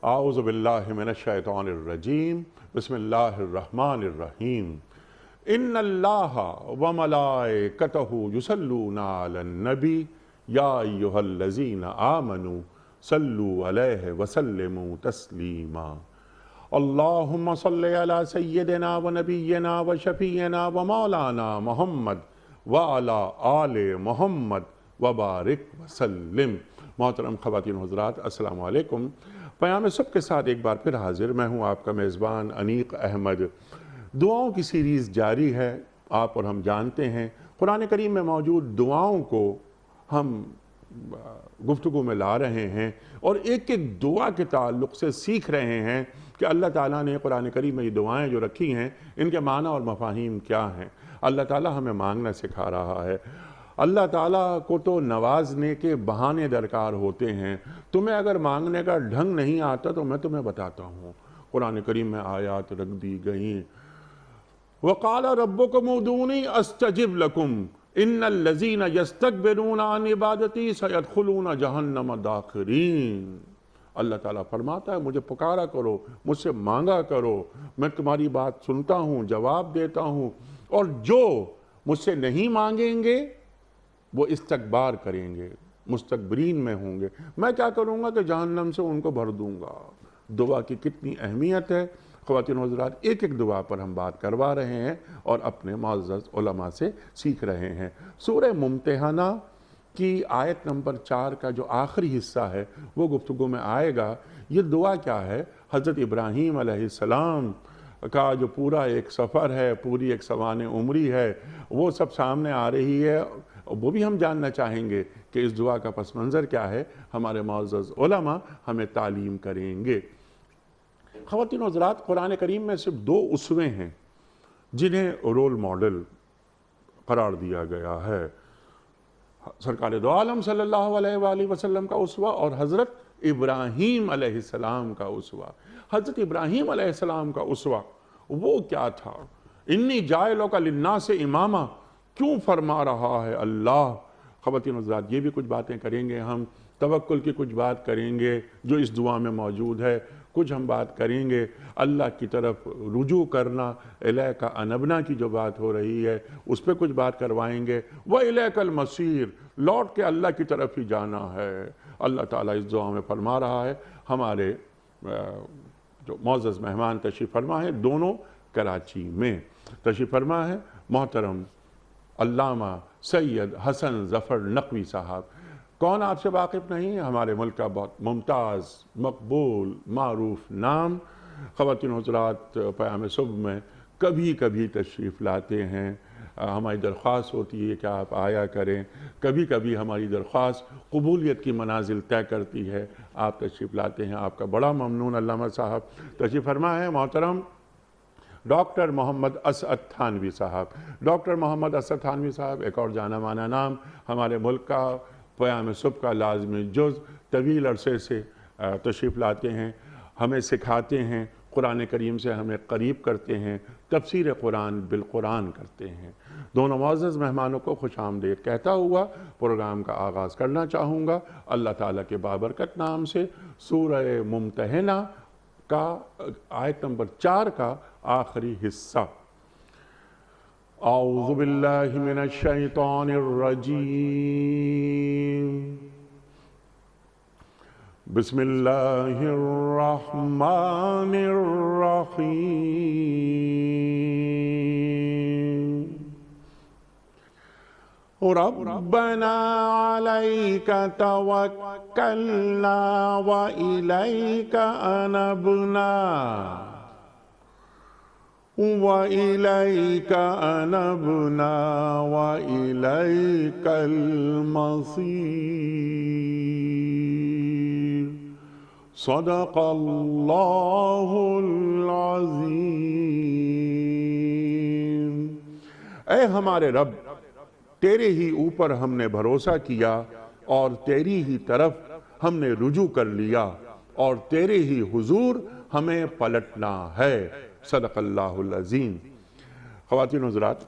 اعوذ باللہ من الشیطان الرجیم بسم اللہ الرحمن الرحیم ان اللہ وملائکتہ یصلون علی النبی یا ایہا الذین آمنوا صلوا علیہ وسلموا تسلیما اللہم صلی علی سیدنا ونبینا وشفیعنا ومولانا محمد وعلی آل محمد وبارک وسلم۔ محترم خواتین و حضرات، السلام علیکم۔ پیام صبح کے ساتھ ایک بار پھر حاضر میں ہوں، آپ کا میزبان انیق احمد۔ دعاؤں کی سیریز جاری ہے، آپ اور ہم جانتے ہیں قرآن کریم میں موجود دعاؤں کو ہم گفتگو میں لا رہے ہیں اور ایک ایک دعا کے تعلق سے سیکھ رہے ہیں کہ اللہ تعالیٰ نے قرآن کریم میں یہ دعائیں جو رکھی ہیں ان کے معنی اور مفاہیم کیا ہیں۔ اللہ تعالیٰ ہمیں مانگنا سکھا رہا ہے۔ اللہ تعالیٰ کو تو نوازنے کے بہانے درکار ہوتے ہیں، تمہیں اگر مانگنے کا ڈھنگ نہیں آتا تو میں تمہیں بتاتا ہوں۔ قرآن کریم میں آیات رکھ دی گئیں، وَقَالَ رَبُّكُمُ ادْعُونِي أَسْتَجِبْ لَكُمْ إِنَّ الَّذِينَ يَسْتَكْبِرُونَ عَنْ عِبَادَتِي سَيَدْخُلُونَ جَهَنَّمَ دَاخِرِينَ۔ اللہ تعالیٰ فرماتا ہے مجھے پکارا کرو، مجھ سے مانگا کرو، میں تمہاری بات سنتا ہوں، جواب دیتا ہوں، اور جو مجھ سے نہیں مانگیں گے وہ استکبار کریں گے، مستکبرین میں ہوں گے، میں کیا کروں گا کہ جہنم سے ان کو بھر دوں گا۔ دعا کی کتنی اہمیت ہے۔ خواتین و حضرات، ایک ایک دعا پر ہم بات کروا رہے ہیں اور اپنے معزز علماء سے سیکھ رہے ہیں۔ سورہ ممتحنہ کی آیت نمبر 4 کا جو آخری حصہ ہے وہ گفتگو میں آئے گا۔ یہ دعا کیا ہے؟ حضرت ابراہیم علیہ السلام کا جو پورا ایک سفر ہے، پوری ایک سوانح عمری ہے، وہ سب سامنے آ رہی ہے، وہ بھی ہم جاننا چاہیں گے کہ اس دعا کا پس منظر کیا ہے۔ ہمارے معزز علماء ہمیں تعلیم کریں گے۔ خواتین و حضرات، قرآن کریم میں صرف 2 اسوے ہیں جنہیں رول ماڈل قرار دیا گیا ہے۔ سرکار دو عالم صلی اللہ علیہ وآلہ وسلم کا اسوہ اور حضرت ابراہیم علیہ السلام کا اسوہ۔ حضرت ابراہیم علیہ السلام کا اسوہ وہ کیا تھا؟ انی جاعلک للناس اماما کیوں فرما رہا ہے اللہ؟ خواتین و حضرات، یہ بھی کچھ باتیں کریں گے ہم، توکل کی کچھ بات کریں گے جو اس دعا میں موجود ہے، کچھ ہم بات کریں گے اللہ کی طرف رجوع کرنا، الیک انبنا کی جو بات ہو رہی ہے اس پہ کچھ بات کروائیں گے۔ وَإِلَيْكَ الْمَصِيرُ، لوٹ کے اللہ کی طرف ہی جانا ہے۔ اللہ تعالیٰ اس دعا میں فرما رہا ہے۔ ہمارے جو معزز مہمان تشریف فرما ہے، دونوں کراچی میں تشریف فرما ہے، محترم علامہ سید حسن ظفر نقوی صاحب۔ کون آپ سے واقف نہیں؟ ہمارے ملک کا بہت ممتاز، مقبول، معروف نام۔ خواتین و حضرات، پیام صبح میں کبھی کبھی تشریف لاتے ہیں، ہماری درخواست ہوتی ہے کہ آپ آیا کریں، کبھی کبھی ہماری درخواست قبولیت کی منازل طے کرتی ہے، آپ تشریف لاتے ہیں، آپ کا بڑا ممنون۔ علامہ صاحب تشریف فرما ہے، محترم ڈاکٹر محمد اسعد تھانوی صاحب۔ ڈاکٹر محمد اسعد تھانوی صاحب ایک اور جانا مانا نام، ہمارے ملک کا پیام صبح کا لازمی جز، طویل عرصے سے تشریف لاتے ہیں، ہمیں سکھاتے ہیں، قرآن کریم سے ہمیں قریب کرتے ہیں، تفسیر قرآن بالقرآن کرتے ہیں۔ دونوں معزز مہمانوں کو خوش آمدید کہتا ہوا پروگرام کا آغاز کرنا چاہوں گا اللہ تعالیٰ کے بابرکت نام سے۔ سورہ ممتحنہ کا آیت نمبر 4 کا آخری حصہ۔ اعوذ باللہ من الشیطان الرجیم، بسم اللہ الرحمن الرحیم۔ ربنا علیک توکلنا وإلیک انبنا وإلیک انبنا وإلیک المصیر۔ صدق اللہ العظیم۔ اے ہمارے رب، تیرے ہی اوپر ہم نے بھروسہ کیا اور تیری ہی طرف ہم نے رجوع کر لیا اور تیرے ہی حضور ہمیں پلٹنا ہے۔ صدق اللہ العظیم۔ خواتین و حضرات،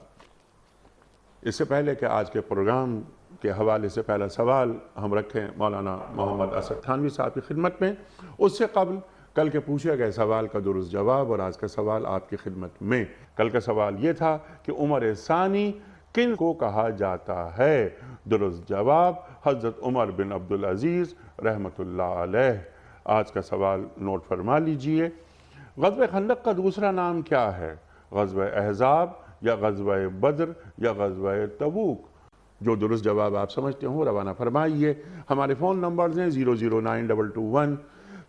اس سے پہلے کہ آج کے پروگرام کے حوالے سے پہلا سوال ہم رکھیں مولانا محمد اسعد تھانوی صاحب کی خدمت میں، اس سے قبل کل کے پوچھے گئے سوال کا درست جواب اور آج کا سوال آپ کی خدمت میں۔ کل کا سوال یہ تھا کہ عمر ثانی کن کو کہا جاتا ہے؟ درست جواب حضرت عمر بن عبدالعزیز رحمۃ اللہ علیہ۔ آج کا سوال نوٹ فرما لیجئے۔ غزوہ خندق کا دوسرا نام کیا ہے؟ غزوہ احزاب یا غزوہ بدر یا غزوہ تبوک؟ جو درست جواب آپ سمجھتے ہوں روانہ فرمائیے۔ ہمارے فون نمبرز ہیں 00922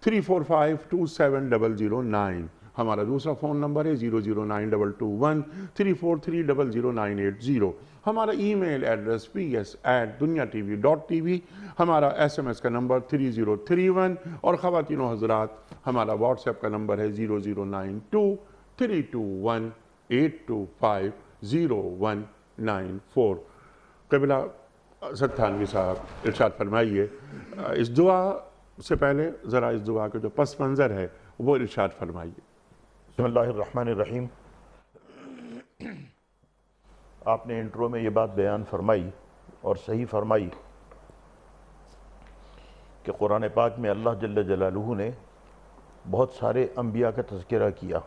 345 27009۔ ہمارا دوسرا فون نمبر ہے 00922 343 00980۔ ہمارا ای میل ایڈریس ps@duniatv.tv۔ ہمارا SMS کا نمبر 3031 اور خواتین و حضرات ہمارا واٹس ایپ کا نمبر ہے 0092 321 825 0194۔ قبلہ اسد تھانوی صاحب ارشاد فرمائیے، اس دعا سے پہلے ذرا اس دعا کا جو پس منظر ہے وہ ارشاد فرمائیے۔ بسم اللہ الرحمن الرحیم۔ آپ نے انٹرو میں یہ بات بیان فرمائی اور صحیح فرمائی کہ قرآن پاک میں اللہ جل جلالہ نے بہت سارے انبیاء کا تذکرہ کیا۔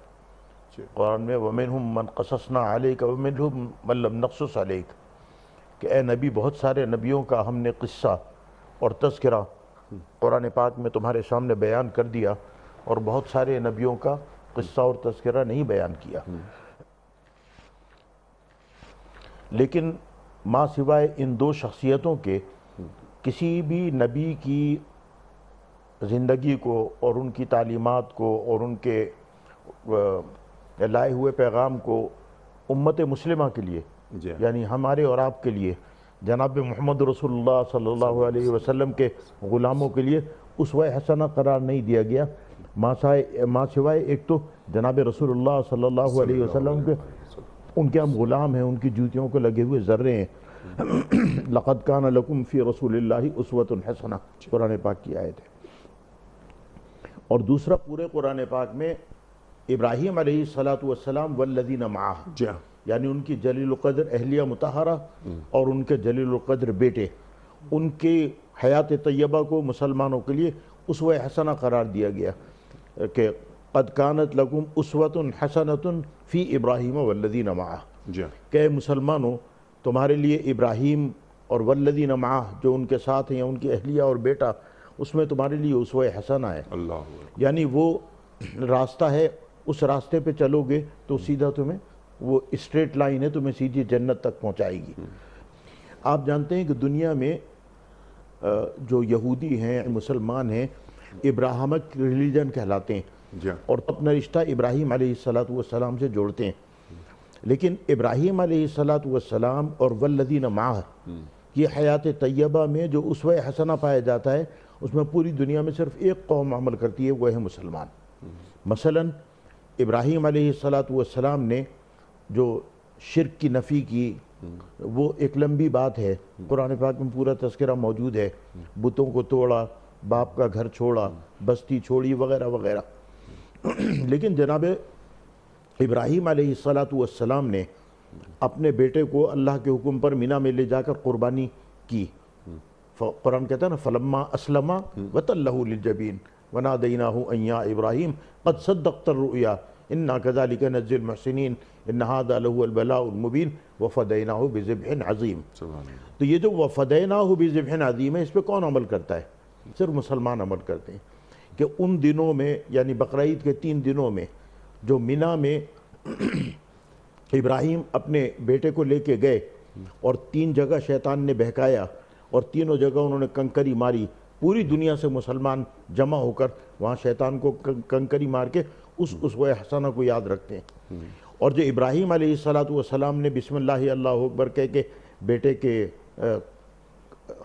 قرآن میں وَمِنْهُمْ مَنْ قَصَصْنَا عَلَيْكَ وَمِنْهُمْ مَنْ لَمْ نَقْصُصْ عَلَيْكَ، کہ اے نبی بہت سارے نبیوں کا ہم نے قصہ اور تذکرہ قرآن پاک میں تمہارے سامنے بیان کر دیا، اور بہت سارے نبیوں کا قصہ اور تذکرہ نہیں بیان کیا۔ لیکن ما سوائے ان دو شخصیتوں کے کسی بھی نبی کی زندگی کو اور ان کی تعلیمات کو اور ان کے لائے ہوئے پیغام کو امت مسلمہ کے لیے، یعنی ہمارے اور آپ کے لیے، جناب محمد رسول اللہ صلی اللہ علیہ وسلم کے غلاموں کے لیے اسوہ حسنہ قرار نہیں دیا گیا، ما سوائے ایک تو جناب رسول اللہ صلی اللہ علیہ وسلم کے، ان کے ہم غلام ہیں، ان کی جوتیوں کو لگے ہوئے ذرے ہیں۔ لَقَدْ كَانَ لَكُمْ فِي رَسُولِ اللَّهِ أُسْوَةٌ حَسَنَةٌ قرآن پاک کی آیت ہے۔ اور دوسرا پورے قرآن پاک میں ابراہیم علیہ السلام والذین معہ، یعنی ان کی جلیل القدر اہلیہ مطہرہ اور ان کے جلیل القدر بیٹے، ان کی حیات طیبہ کو مسلمانوں کے لیے اسوہ حسنہ قرار دیا گیا کہ قد کانت لکم اسوۃ حسنۃ فی ابراہیم والذین معہ، کہ اے مسلمانوں تمہارے لیے ابراہیم اور والذین معہ جو ان کے ساتھ ہیں، ان کی اہلیہ اور بیٹا، اس میں تمہارے لیے اسوہ حسنہ ہے۔ یعنی وہ راستہ ہے، اس راستے پہ چلو گے تو سیدھا تمہیں وہ اسٹریٹ لائن ہے، تمہیں سیدھی جنت تک پہنچائے گی۔ آپ جانتے ہیں کہ دنیا میں جو یہودی ہیں، مسلمان ہیں، ابراہمک ریلیجن کہلاتے ہیں اور اپنا رشتہ ابراہیم علیہ السلام سے جوڑتے ہیں۔ لیکن ابراہیم علیہ السلام اور والذین معہ یہ حیات طیبہ میں جو اسوہ حسنہ پایا جاتا ہے، اس میں پوری دنیا میں صرف ایک قوم عمل کرتی ہے، وہ ہے مسلمان۔ مثلا ابراہیم علیہ السلام نے جو شرک کی نفی کی، وہ ایک لمبی بات ہے، قرآن پاک میں پورا تذکرہ موجود ہے، بتوں کو توڑا، باپ کا گھر چھوڑا، بستی چھوڑی وغیرہ وغیرہ۔ لیکن جناب ابراہیم علیہ السلام نے اپنے بیٹے کو اللہ کے حکم پر مینا میں لے جا کر قربانی کی۔ قرآن کہتا ہے نا فلما اسلما وتلہ للجبین ونادیناہ ان یا ابراہیم قد صدقت الرؤیا انا کذالک نجزی المحسنین ان ھذا لہو البلاء المبین وفدیناہ بذبح عظیم۔ تو یہ جو وفدیناہ بذبح عظیم ہے، اس پہ کون عمل کرتا ہے؟ صرف مسلمان عمل کرتے ہیں۔ کہ ان دنوں میں، یعنی بقرعید کے 3 دنوں میں، جو مینا میں ابراہیم اپنے بیٹے کو لے کے گئے اور 3 جگہ شیطان نے بہکایا اور تینوں جگہ انہوں نے کنکری ماری، پوری دنیا سے مسلمان جمع ہو کر وہاں شیطان کو کنکری مار کے اس اسوہ حسنہ کو یاد رکھتے ہیں۔ اور جو ابراہیم علیہ السلام نے بسم اللہ اللہ اکبر کہہ کے بیٹے کے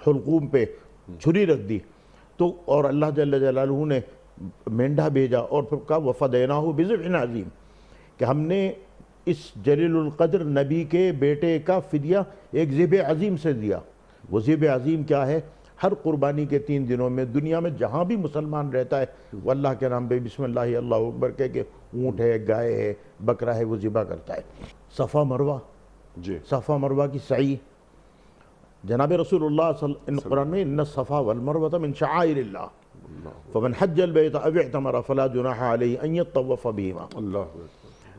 حلقوم پہ چھری رکھ دی، تو اور اللہ جل جلالہ نے مینڈھا بھیجا اور پھر کہا وفدیناہ بذبح عظیم، کہ ہم نے اس جلیل القدر نبی کے بیٹے کا فدیہ ایک ذبح عظیم سے دیا۔ وہ ذبح عظیم کیا ہے؟ ہر قربانی کے 3 دنوں میں دنیا میں جہاں بھی مسلمان رہتا ہے، وہ اللہ کے نام پہ بسم اللہ اللہ اکبر کہہ کے اونٹ ہے، گائے ہے، بکرا ہے، وہ ذبح کرتا ہے۔ صفا مروہ، صفا مروہ کی سعی، جناب رسول اللہ قرآن میں ان الصفا والمروہ من شعائر اللہ، فمن حج البیت او اعتمر فلا جناح علیہ ان یطوف بہما.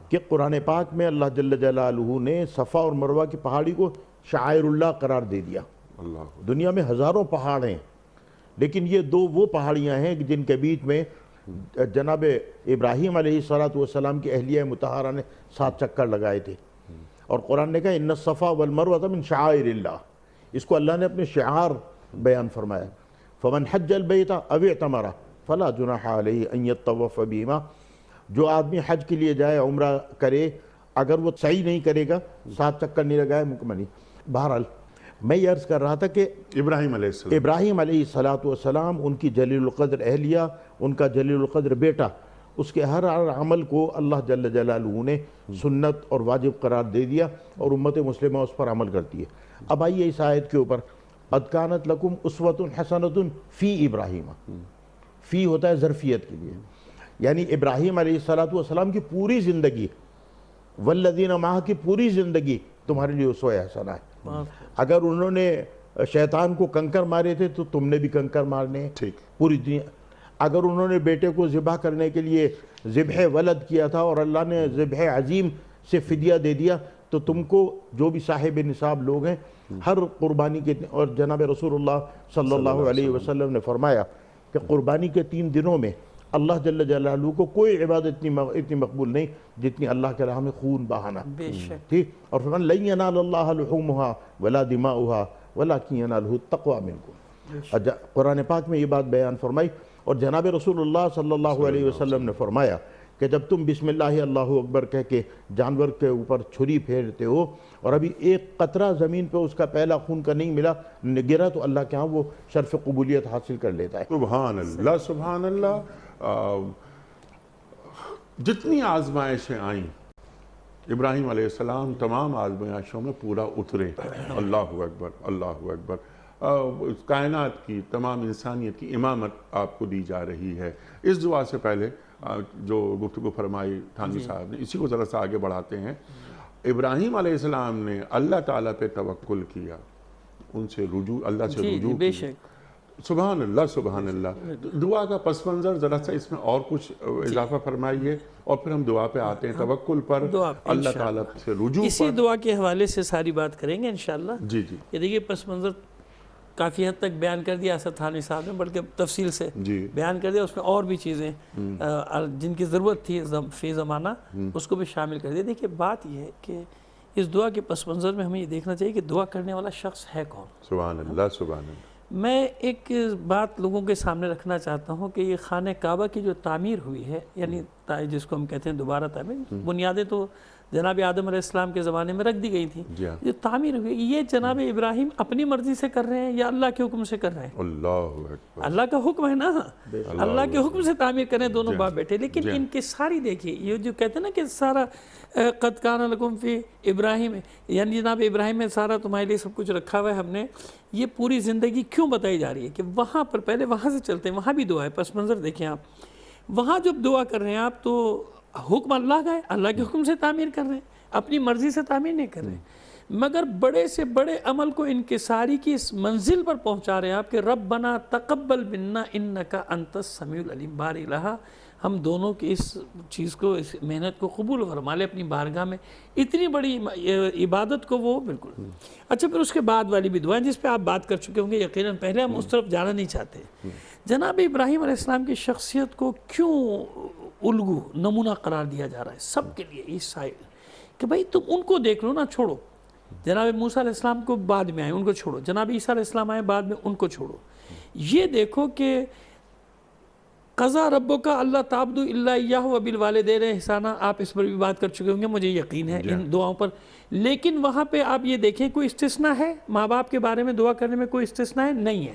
کہ قرآن پاک میں اللہ جل جلالہ نے صفا اور مروہ کی پہاڑی کو شعائر اللہ قرار دے دیا. دنیا میں ہزاروں پہاڑ ہیں لیکن یہ دو وہ پہاڑیاں ہیں جن کے بیچ میں جناب ابراہیم علیہ السلام کی اہلیہ مطہرہ نے 7 چکر لگائے تھے. اور قرآن نے کہا ان الصفا والمروہ من شعائر اللہ. اس کو اللہ نے اپنے شعار بیان فرمایا. فمن حج البیت او اعتمر فلا جناح علیہ ان یطوف بہما. جو آدمی حج کے لیے جائے عمرہ کرے اگر وہ سعی نہیں کرے گا 7 چکر نہیں لگائے مکمل. بہرحال میں یہ عرض کر رہا تھا کہ ابراہیم علیہ السلام ان کی جلیل القدر اہلیہ، ان کا جلیل القدر بیٹا، اس کے ہر عمل کو اللہ جل جلالہ نے سنت اور واجب قرار دے دیا اور امت مسلمہ اس پر عمل کرتی ہے. اب آئیے اس آیت کے اوپر قد کانت لکم اسوۃ حسنۃ فی ابراہیم. فی ہوتا ہے ظرفیت کے لیے، یعنی ابراہیم علیہ السلام کی پوری زندگی، والذین معہ کی پوری زندگی تمہارے لیے اسوہ حسنہ ہے. اگر انہوں نے شیطان کو کنکر مارے تھے تو تم نے بھی کنکر مارنے ہیں پوری دنیا. اگر انہوں نے بیٹے کو ذبح کرنے کے لیے ذبح ولد کیا تھا اور اللہ نے ذبح عظیم سے فدیہ دے دیا تو تم کو جو بھی صاحب نصاب لوگ ہیں ہر قربانی کے. اور جناب رسول اللہ صلی اللہ علیہ وسلم نے فرمایا کہ قربانی کے 3 دنوں میں اللہ جل جلالہ کو کوئی عبادت اتنی مقبول نہیں جتنی اللہ کے راہ میں خون بہانا. ٹھیک. اور فرمایا لن ینال اللہ لحومها ولا دماؤها ولکن ینالہ التقوی منکم. قرآن پاک میں یہ بات بیان فرمائی. اور جناب رسول اللہ صلی اللہ علیہ وسلم نے فرمایا کہ جب تم بسم اللہ اللہ اکبر کہہ کے جانور کے اوپر چھری پھیرتے ہو اور ابھی ایک قطرہ زمین پہ اس کا پہلا خون کا نہیں ملا گرا تو اللہ کے ہاں وہ شرف قبولیت حاصل کر لیتا ہے. سبحان اللہ سبحان اللہ. جتنی آزمائشیں آئیں ابراہیم علیہ السلام تمام آزمائشوں میں پورا اترے. اللہ اکبر اللہ اکبر. کائنات کی تمام انسانیت کی امامت آپ کو دی جا رہی ہے. اس دعا سے پہلے جو گفتگو فرمائی تھانوی صاحب نے اسی کو ذرا سا آگے بڑھاتے ہیں. ابراہیم علیہ السلام نے اللہ تعالیٰ پہ توکل کیا، ان سے رجوع، اللہ سے رجوع کیا. سبحان اللہ سبحان اللہ. دعا کا پس منظر ذرا سا اس میں اور کچھ اضافہ فرمائیے اور پھر ہم دعا پہ آتے ہیں، توکل پر، اللہ تعالیٰ سے رجوع پر. اسی دعا کے حوالے سے ساری بات کریں گے انشاءاللہ. جی جی. یہ دیکھیے پس منظر کافی حد تک بیان کر دیا اسد تھانوی صاحب نے، بلکہ تفصیل سے بیان کر دیا. اس میں اور بھی چیزیں جن کی ضرورت تھی فی زمانہ اس کو بھی شامل کر دیا. دیکھیے بات یہ ہے کہ اس دعا کے پس منظر میں ہمیں یہ دیکھنا چاہیے کہ دعا کرنے والا شخص ہے کون. سبحان اللہ سبحان اللہ. میں ایک بات لوگوں کے سامنے رکھنا چاہتا ہوں کہ یہ خانہ کعبہ کی جو تعمیر ہوئی ہے، یعنی جس کو ہم کہتے ہیں دوبارہ تعمیر، بنیادیں تو جناب آدم علیہ السلام کے زمانے میں رکھ دی گئی تھیں. یہ تعمیر ہوئی، یہ جناب ابراہیم اپنی مرضی سے کر رہے ہیں یا اللہ کے حکم سے کر رہے ہیں؟ اللہ کا حکم ہے نا، اللہ کے حکم سے تعمیر کریں دونوں باپ بیٹے. لیکن ان کے ساری دیکھیے یہ جو کہتے ہیں نا کہ سارا قد کان لکم فی ابراہیم، یعنی جناب ابراہیم میں سارا تمہارے لیے سب کچھ رکھا ہوا ہے ہم نے. یہ پوری زندگی کیوں بتائی جا رہی ہے کہ وہاں پر پہلے وہاں سے چلتے ہیں، وہاں بھی دعا ہے. پس منظر دیکھیں آپ، وہاں جب دعا کر رہے ہیں آپ تو حکم اللہ کا ہے، اللہ کے حکم سے تعمیر کر رہے ہیں، اپنی مرضی سے تعمیر نہیں کر رہے ہیں. مگر بڑے سے بڑے عمل کو انکساری کی اس منزل پر پہنچا رہے ہیں آپ کہ ربنا تقبل منا انکا انت السمیع العلیم. باری الہ ہم دونوں کی اس چیز کو، اس محنت کو قبول فرما لے اپنی بارگاہ میں. اتنی بڑی عبادت کو وہ بالکل. اچھا پھر اس کے بعد والی بھی دعائیں جس پہ آپ بات کر چکے ہوں گے یقیناً، پہلے ہم اس طرف جانا نہیں چاہتے. جناب ابراہیم علیہ السلام کی شخصیت کو کیوں الگو نمونہ قرار دیا جا رہا ہے سب کے لیے اس سائڈ کہ بھائی تم ان کو دیکھ لو نا، چھوڑو. جناب موسیٰ علیہ السلام کو بعد میں آئے ان کو چھوڑو، جناب عیسیٰ علیہ السلام آئے بعد میں ان کو چھوڑو. یہ دیکھو کہ قضا ربک اللہ تعبدوا الا ایہ وبالوالدین احسانا، آپ اس پر بھی بات کر چکے ہوں گے مجھے یقین ہے ان دعاؤں پر. لیکن وہاں پہ آپ یہ دیکھیں کوئی استثناء ہے ماں باپ کے بارے میں دعا کرنے میں؟ کوئی استثناء ہے نہیں ہے.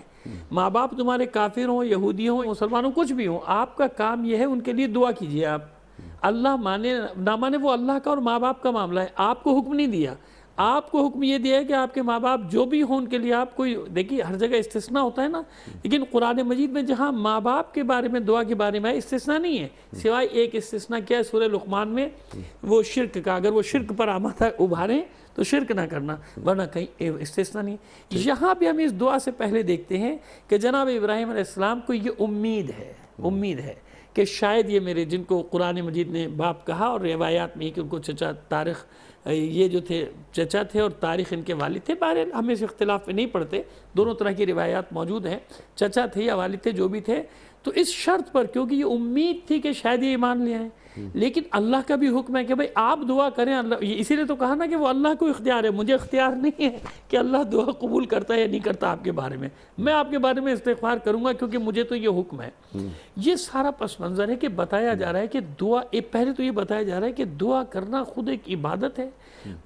ماں باپ تمہارے کافر ہوں، یہودی ہوں، مسلمان ہوں، کچھ بھی ہوں، آپ کا کام یہ ہے ان کے لیے دعا کیجئے. آپ اللہ مانے نہ مانے وہ اللہ کا اور ماں باپ کا معاملہ ہے، آپ کو حکم نہیں دیا. آپ کو حکم یہ دیا ہے کہ آپ کے ماں باپ جو بھی ہوں ان کے لیے آپ کوئی، دیکھیے ہر جگہ استثناء ہوتا ہے نا، لیکن قرآن مجید میں جہاں ماں باپ کے بارے میں دعا کے بارے میں استثناء نہیں ہے، سوائے ایک استثناء کیا ہے سورہ لقمان میں، وہ شرک کا، اگر وہ شرک پر آمادہ ابھاریں تو شرک نہ کرنا، ورنہ کہیں استثناء نہیں ہے۔ یہاں بھی ہم اس دعا سے پہلے دیکھتے ہیں کہ جناب ابراہیم علیہ السلام کو یہ امید ہے کہ شاید یہ میرے، جن کو قرآن مجید نے باپ کہا اور روایات میں کہ ان کو چچا تاریخ، یہ جو تھے چچا تھے اور تاریخ ان کے والد تھے، بہرحال ہم اس اختلاف میں نہیں پڑھتے، دونوں طرح کی روایات موجود ہیں، چچا تھے یا والد تھے جو بھی تھے، تو اس شرط پر، کیونکہ یہ امید تھی کہ شاید یہ ایمان لے آئیں، لیکن اللہ کا بھی حکم ہے کہ بھئی آپ دعا کریں، اللہ، اسی لیے تو کہا نا کہ وہ اللہ کو اختیار ہے، مجھے اختیار نہیں ہے کہ اللہ دعا قبول کرتا ہے یا نہیں کرتا آپ کے بارے میں آپ کے بارے میں استغفار کروں گا کیونکہ مجھے تو یہ حکم ہے۔ یہ سارا پس منظر ہے کہ بتایا جا رہا ہے کہ دعا، پہلے تو یہ بتایا جا رہا ہے کہ دعا کرنا خود ایک عبادت ہے،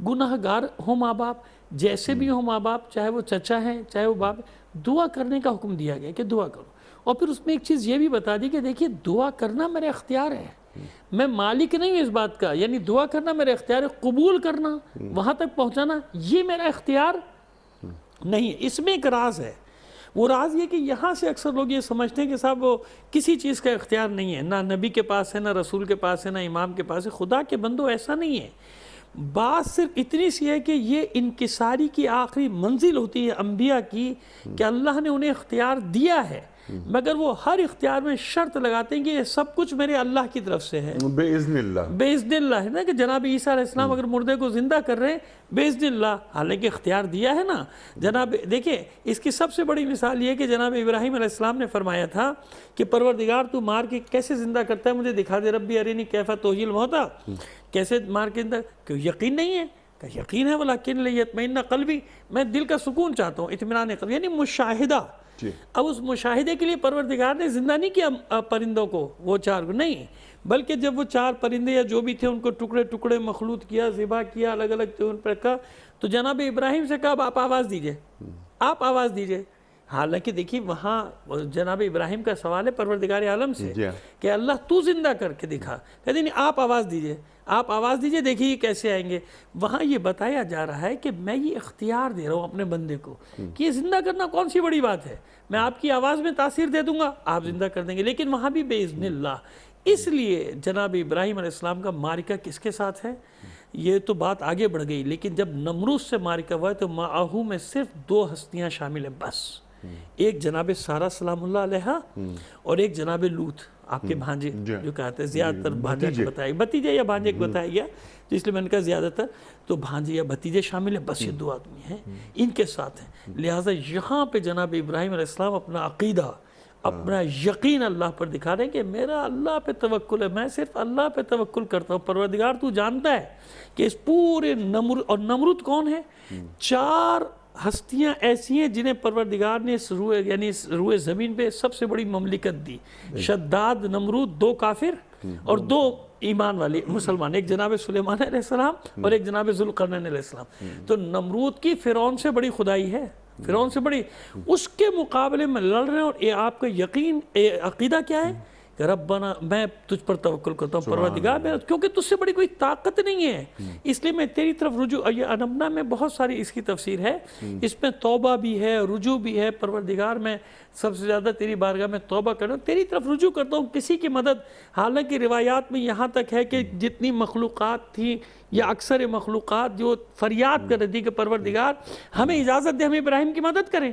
گناہ گار ہوں ماں باپ، جیسے بھی ہوں ماں باپ، چاہے وہ چچا ہیں چاہے وہ باپ، دعا کرنے کا حکم دیا گیا کہ دعا کرو، اور پھر اس میں ایک چیز یہ بھی بتا دی کہ دیکھیے دعا کرنا میرا اختیار ہے، میں مالک نہیں ہوں اس بات کا، یعنی دعا کرنا میرا اختیار ہے، قبول کرنا، وہاں تک پہنچانا یہ میرا اختیار نہیں ہے۔ اس میں ایک راز ہے، وہ راز یہ کہ یہاں سے اکثر لوگ یہ سمجھتے ہیں کہ صاحب وہ کسی چیز کا اختیار نہیں ہے، نہ نبی کے پاس ہے، نہ رسول کے پاس ہے، نہ امام کے پاس ہے، خدا کے بندو ایسا نہیں ہے۔ بات صرف اتنی سی ہے کہ یہ انکساری کی آخری منزل ہوتی ہے انبیاء کی، کہ اللہ نے انہیں اختیار دیا ہے، مگر وہ ہر اختیار میں شرط لگاتے ہیں کہ یہ سب کچھ میرے اللہ کی طرف سے ہے، بِإِذْنِ اللَّهِ، بِإِذْنِ اللہ ہے نا، کہ جناب عیسیٰ علیہ السلام اگر مردے کو زندہ کر رہے ہیں بِإِذْنِ اللہ، حالانکہ اختیار دیا ہے نا۔ جناب دیکھیں اس کی سب سے بڑی مثال یہ ہے کہ جناب ابراہیم علیہ السلام نے فرمایا تھا کہ پروردگار تو مار کے کیسے زندہ کرتا ہے، مجھے دکھا دے، ربی ارینی کیف تحیی الموتی، کیسے مار کے زندہ، کہ یقین نہیں ہے، کہ یقین ہے، ولیکن لیطمئن قلبی، میں دل کا سکون چاہتا ہوں، اطمینان قلب، یعنی مشاہدہ۔ اب اس مشاہدے کے لیے پروردگار نے زندہ نہیں کیا پرندوں کو، وہ چار کو نہیں، بلکہ جب وہ چار پرندے یا جو بھی تھے ان کو ٹکڑے ٹکڑے مخلوط کیا، ذبح کیا، الگ الگ ان پر رکھا، تو جناب ابراہیم سے کہا آپ آواز دیجئے، آپ آواز دیجئے۔ حالانکہ دیکھیے وہاں جناب ابراہیم کا سوال ہے پروردگار عالم سے کہ اللہ تو زندہ کر کے دکھا، کہتے نہیں آپ آواز دیجئے، آپ آواز دیجئے، دیکھیے یہ کیسے آئیں گے۔ وہاں یہ بتایا جا رہا ہے کہ میں یہ اختیار دے رہا ہوں اپنے بندے کو کہ یہ زندہ کرنا کون سی بڑی بات ہے، میں آپ کی آواز میں تاثیر دے دوں گا، آپ زندہ کر دیں گے، لیکن وہاں بھی بِإِذْنِ اللہ۔ اس لیے جناب ابراہیم علیہ السلام کا معرکہ کس کے ساتھ ہے، یہ تو بات آگے بڑھ گئی، لیکن جب نمرود سے معرکہ ہوا ہے تو معاہو میں صرف دو ہستیاں شامل ہیں بس، ایک جناب سارہ سلام اللہ علیہ اور ایک جناب لوط، آپ کے بھانجے جو کہتے ہیں، زیادہ تر بھانجہ کو بتایا گیا، بھتیجے یا بھانجے کو بتایا گیا، تو اس لیے میں نے کہا زیادہ تر تو بھانجے یا بھتیجے شامل ہیں، بس یہ دو آدمی ہیں، ان کے ساتھ ہیں۔ لہٰذا یہاں پہ جناب ابراہیم علیہ السلام اپنا عقیدہ، اپنا یقین اللہ پر دکھا رہے ہیں کہ میرا اللہ پہ توکل ہے، میں صرف اللہ پہ توکل کرتا ہوں، پروردگار تو جانتا ہے کہ اس پورے اور نمرود کون ہے، چار ہستیاں ایسی ہیں جنہیں پروردگار نے اس روئے زمین پہ سب سے بڑی مملکت دی، شداد، نمرود، دو کافر اور دو ایمان والے مسلمان، ایک جناب سلیمان علیہ السلام اور ایک جناب ذوالقرنین علیہ السلام۔ تو نمرود کی فرعون سے بڑی خدائی ہے، فرعون سے بڑی، اس کے مقابلے میں لڑ رہے ہیں، اور آپ کا یقین عقیدہ کیا ہے کہ ربنا، میں تجھ پر توکل کرتا ہوں پروردگار، کیونکہ تجھ سے بڑی کوئی طاقت نہیں ہے، اس لیے میں تیری طرف رجوع۔ یہ انبنا میں بہت ساری اس کی تفسیر ہے، اس میں توبہ بھی ہے، رجوع بھی ہے، پروردگار میں سب سے زیادہ تیری بارگاہ میں توبہ کرتا ہوں، تیری طرف رجوع کرتا ہوں، کسی کی مدد۔ حالانکہ روایات میں یہاں تک ہے کہ جتنی مخلوقات تھیں یا اکثر مخلوقات جو فریاد کر رہی تھی کہ پروردگار ہمیں اجازت دے، ہم ابراہیم کی مدد کریں،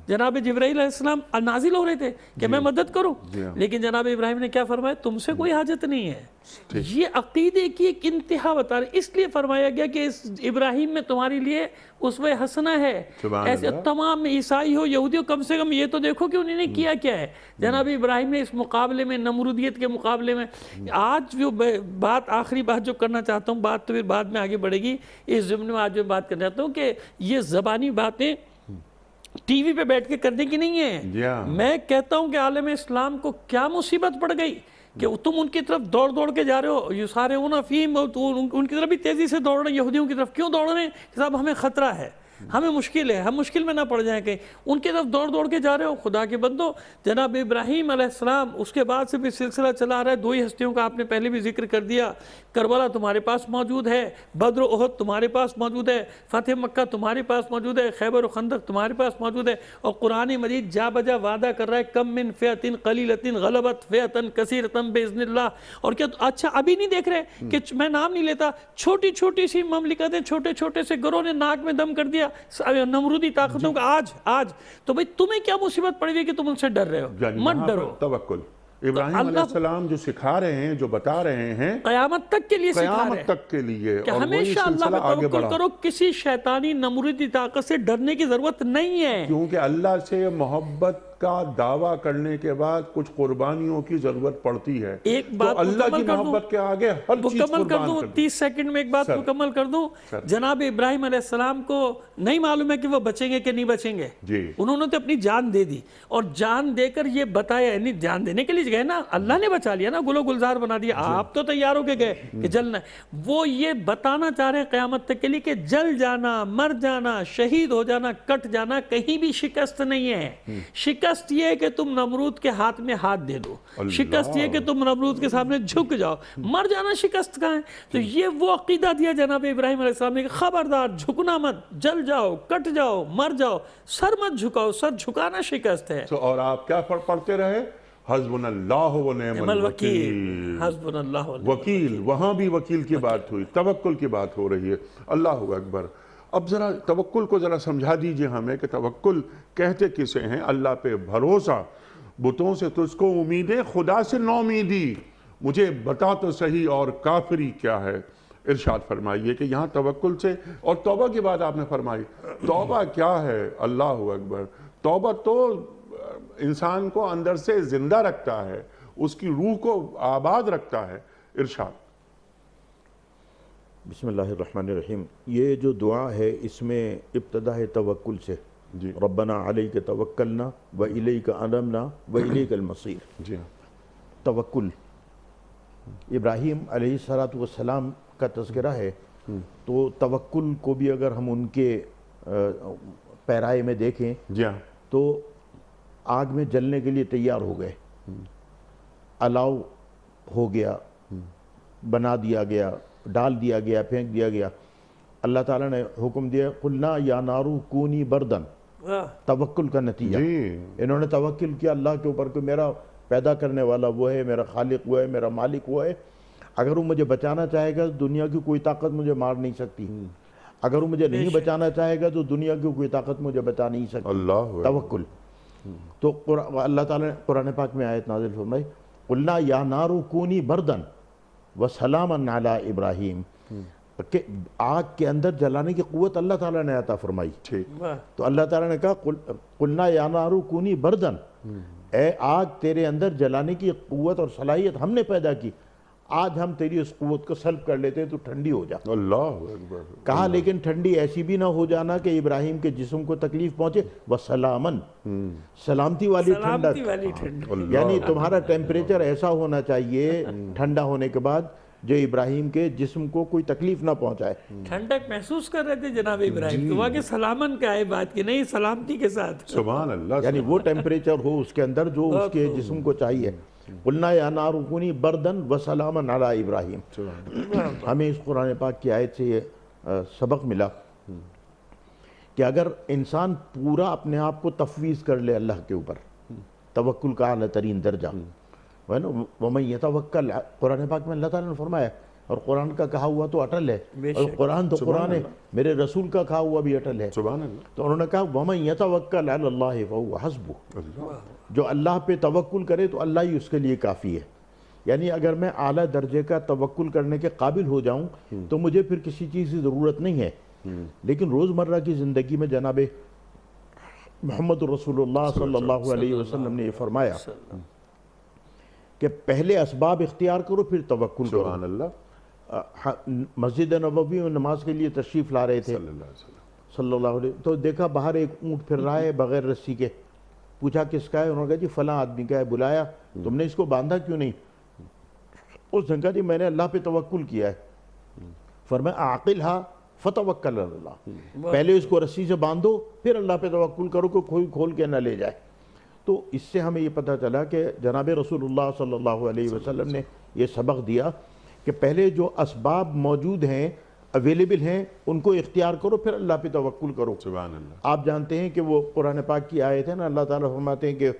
جناب جبرائیل علیہ السلام نازل ہو رہے تھے کہ میں مدد کروں، لیکن جناب ابراہیم نے کیا فرمایا، تم سے کوئی حاجت نہیں ہے۔ یہ عقیدے کی ایک انتہا بتا رہے، اس لیے فرمایا گیا کہ اس ابراہیم میں تمہاری لیے اسوہ حسنہ ہے، ایسے تمام عیسائی ہو یہودی ہو، کم سے کم یہ تو دیکھو کہ انہوں نے کیا کیا ہے۔ جناب ابراہیم نے اس مقابلے میں، نمرودیت کے مقابلے میں، آج جو بات، آخری بات جو کرنا چاہتا ہوں، بات تو پھر بعد میں آگے بڑھے گی، اس ضمن میں آج جو بات کرنا چاہتا ہوں کہ یہ زبانی باتیں ٹی وی پہ بیٹھ کے کرنے کی نہیں ہے۔ میں کہتا ہوں کہ عالم اسلام کو کیا مصیبت پڑ گئی کہ تم ان کی طرف دوڑ دوڑ کے جا رہے ہو، یسارعون فیہم، ان کی طرف بھی تیزی سے دوڑ رہے ہیں، یہودیوں کی طرف کیوں دوڑ رہے ہیں کہ صاحب ہمیں خطرہ ہے، ہمیں مشکل ہے، ہم مشکل میں نہ پڑ جائیں کہیں، ان کی طرف دوڑ دوڑ کے جا رہے ہو۔ خدا کے بندو، جناب ابراہیم علیہ السلام، اس کے بعد سے بھی سلسلہ چلا رہا ہے، دو ہی ہستیوں کا آپ نے پہلے بھی ذکر کر دیا، کربلا تمہارے پاس موجود ہے، بدر و احد تمہارے پاس موجود ہے، فتح مکہ تمہارے پاس موجود ہے، خیبر و خندق تمہارے پاس موجود ہے، اور قرآن مجید جا بجا وعدہ کر رہا ہے کم من فئۃ قلیلۃ غلبت فئۃ کثیرۃ باذن اللہ۔ اور کیا اچھا ابھی نہیں دیکھ رہے کہ میں نام نہیں لیتا، چھوٹی چھوٹی سی مملکتیں، چھوٹے چھوٹے سے گروہ نے ناک میں دم کر دیا نمرودی طاقتوں کا آج تو بھئی تمہیں کیا مصیبت پڑی ہوئی کہ تم ان سے ڈر رہے ہو؟ مت ڈرو۔ توکل ابراہیم علیہ السلام جو سکھا رہے ہیں، جو بتا رہے ہیں، قیامت تک کے لیے سکھا رہے ہیں، قیامت تک کے لیے، کہ اور ہمیشہ اللہ پہ توکل کرو، کسی شیطانی نمرودی طاقت سے ڈرنے کی ضرورت نہیں ہے، کیونکہ اللہ سے محبت کا دعویٰ کرنے کے بعد کچھ قربانیوں کی ضرورت پڑتی ہے۔ ایک تو بات اللہ کی مکمل کر دوں، محبت کے آگے ہر چیز مکمل کر قربان دوں، 30 سیکنڈ میں ایک بات مکمل کر دوں۔ جناب ابراہیم علیہ السلام کو نہیں معلوم ہے کہ وہ بچیں گے کہ نہیں بچیں گے، انہوں نے تو اپنی جان دے دی، اور جان دے کر یہ بتایا، یعنی جان دینے کے لیے گئے نا، اللہ نے بچا لیا نا، گل و گلزار بنا دیا، آپ تو تیار ہو کے گئے کہ جلنا ہے۔ وہ یہ بتانا چاہ رہے ہیں قیامت تک کے لیے کہ جل جانا، مر جانا، شہید ہو جانا، کٹ جانا کہیں بھی شکست نہیں ہے۔ شکست یہ ہے کہ تم نمرود کے ہاتھ میں ہاتھ دے دو، شکست یہ کہ تم نمرود کے سامنے جھک جاؤ، مر جانا شکست کا ہے۔ تو یہ وہ عقیدہ دیا جناب ابراہیم علیہ السلام نے کہ خبردار جھکنا مت، جل جاؤ، کٹ جاؤ، مر جاؤ، سر مت جھکاؤ، سر جھکانا شکست ہے۔ اور آپ کیا پڑھتے رہے؟ حسبنا اللہ و نعم الوکیل، حسبنا اللہ و نعم وکیل، وہاں بھی وکیل کی بات ہوئی، توکل کی بات ہو رہی ہے۔ اللہ اکبر۔ اب ذرا توکل کو ذرا سمجھا دیجئے ہمیں کہ توکل کہتے کسے ہیں؟ اللہ پہ بھروسہ، بتوں سے تجھ کو امیدیں، خدا سے نومیدی، مجھے بتا تو صحیح اور کافری کیا ہے؟ ارشاد فرمائیے کہ یہاں توکل سے، اور توبہ کی بات آپ نے فرمائی، توبہ کیا ہے؟ اللہ اکبر۔ توبہ تو انسان کو اندر سے زندہ رکھتا ہے، اس کی روح کو آباد رکھتا ہے۔ ارشاد۔ بسم اللہ الرحمن الرحیم۔ یہ جو دعا ہے اس میں ابتدا ہے توکل سے، ربنا علیک توکلنا وإلیک انبنا وإلیک المصیر۔ جی ہاں، توکل ابراہیم علیہ السلام کا تذکرہ ہے، تو توکل کو بھی اگر ہم ان کے پیرائے میں دیکھیں جی ہاں، تو آگ میں جلنے کے لیے تیار ہو گئے، الاؤ ہو گیا، بنا دیا گیا، ڈال دیا گیا، پھینک دیا گیا۔ اللہ تعالیٰ نے حکم دیا قلنا یا نارو کونی بردن، توکل کا نتیجہ۔ انہوں نے توکل کیا اللہ کے اوپر کہ میرا پیدا کرنے والا وہ ہے، میرا خالق وہ ہے، میرا مالک وہ ہے، اگر وہ مجھے بچانا چاہے گا دنیا کی کوئی طاقت مجھے مار نہیں سکتی، اگر وہ مجھے نہیں بچانا چاہے گا تو دنیا کی کوئی طاقت مجھے بچا نہیں سکتی۔ اللہ توکل۔ تو اللہ تعالیٰ نے قرآن پاک میں آیت نازل فرمائی قلنا یا نارو کونی بردن وسلاما علی ابراہیم، کہ آگ کے اندر جلانے کی قوت اللہ تعالیٰ نے عطا فرمائی۔ تو اللہ تعالیٰ نے کہا قلنا یا نارو کونی بردن، اے آگ تیرے اندر جلانے کی قوت اور صلاحیت ہم نے پیدا کی، آج ہم تیری اس قوت کو سلب کر لیتے ہیں تو ٹھنڈی ہو جا۔ اللہ اکبر۔ کہا لیکن ٹھنڈی ایسی بھی نہ ہو جانا کہ ابراہیم کے جسم کو تکلیف پہنچے، وسلامن، سلامتی والی ٹھنڈک، یعنی تمہارا ٹیمپریچر ایسا ہونا چاہیے ٹھنڈا ہونے کے بعد جو ابراہیم کے جسم کو کوئی تکلیف نہ پہنچائے۔ ٹھنڈک محسوس کر رہے تھے جناب ابراہیم، تو کہ سلامن کا ہے بات کی نہیں، سلامتی کے ساتھ، سبحان اللہ، یعنی وہ ٹیمپریچر ہو اس کے اندر جو اس کے جسم کو چاہیے۔ قلنا یا نار کونی بردن وسلاما علی ابراہیم۔ ہمیں اس قرآن پاک کی آیت سے یہ سبق ملا کہ اگر انسان پورا اپنے آپ کو تفویض کر لے اللہ کے اوپر، توکل کا اعلیٰ ترین درجہ، وَمَن يَتَوَكَّلْ، قرآن پاک میں اللہ تعالیٰ نے فرمایا، اور قرآن کا کہا ہوا تو اٹل ہے، اور قرآن تو قرآن ہے، میرے رسول کا کہا ہوا بھی اٹل ہے۔ سبحان اللہ۔ تو انہوں نے کہا وَمَن يَتَوَكَّلْ عَلَى اللَّهِ فَهُوَ حَسْبُهُ، جو اللہ پہ توکل کرے تو اللہ ہی اس کے لیے کافی ہے۔ یعنی اگر میں اعلیٰ درجے کا توکل کرنے کے قابل ہو جاؤں تو مجھے پھر کسی چیز کی ضرورت نہیں ہے۔ لیکن روزمرہ کی زندگی میں جناب محمد رسول اللہ صلی اللہ علیہ وسلم نے یہ فرمایا کہ پہلے اسباب اختیار کرو پھر توکل کرو۔ سبحان اللہ۔ مسجد نبوی میں نماز کے لیے تشریف لا رہے تھے صلی اللہ علیہ، تو دیکھا باہر ایک اونٹ پھر رہا ہے بغیر رسی کے، پوچھا کس کا ہے؟ انہوں نے کہا جی فلاں آدمی کا ہے۔ بلایا، تم نے اس کو باندھا کیوں نہیں؟ اس نے کہا جی میں نے اللہ پہ توکل کیا ہے۔ فرمایا عاقلھا فتوکل علی اللہ، پہلے اس کو رسی سے باندھو پھر اللہ پہ توکل کرو کہ کوئی کھول کے نہ لے جائے۔ تو اس سے ہمیں یہ پتہ چلا کہ جناب رسول اللہ صلی اللہ علیہ وسلم نے یہ سبق دیا کہ پہلے جو اسباب موجود ہیں، اویلیبل ہیں، ان کو اختیار کرو پھر اللہ پہ توکل کرو۔ سبحان اللہ۔ آپ جانتے ہیں کہ وہ قرآن پاک کی آیت ہے نا، اللہ تعالیٰ فرماتے ہیں کہ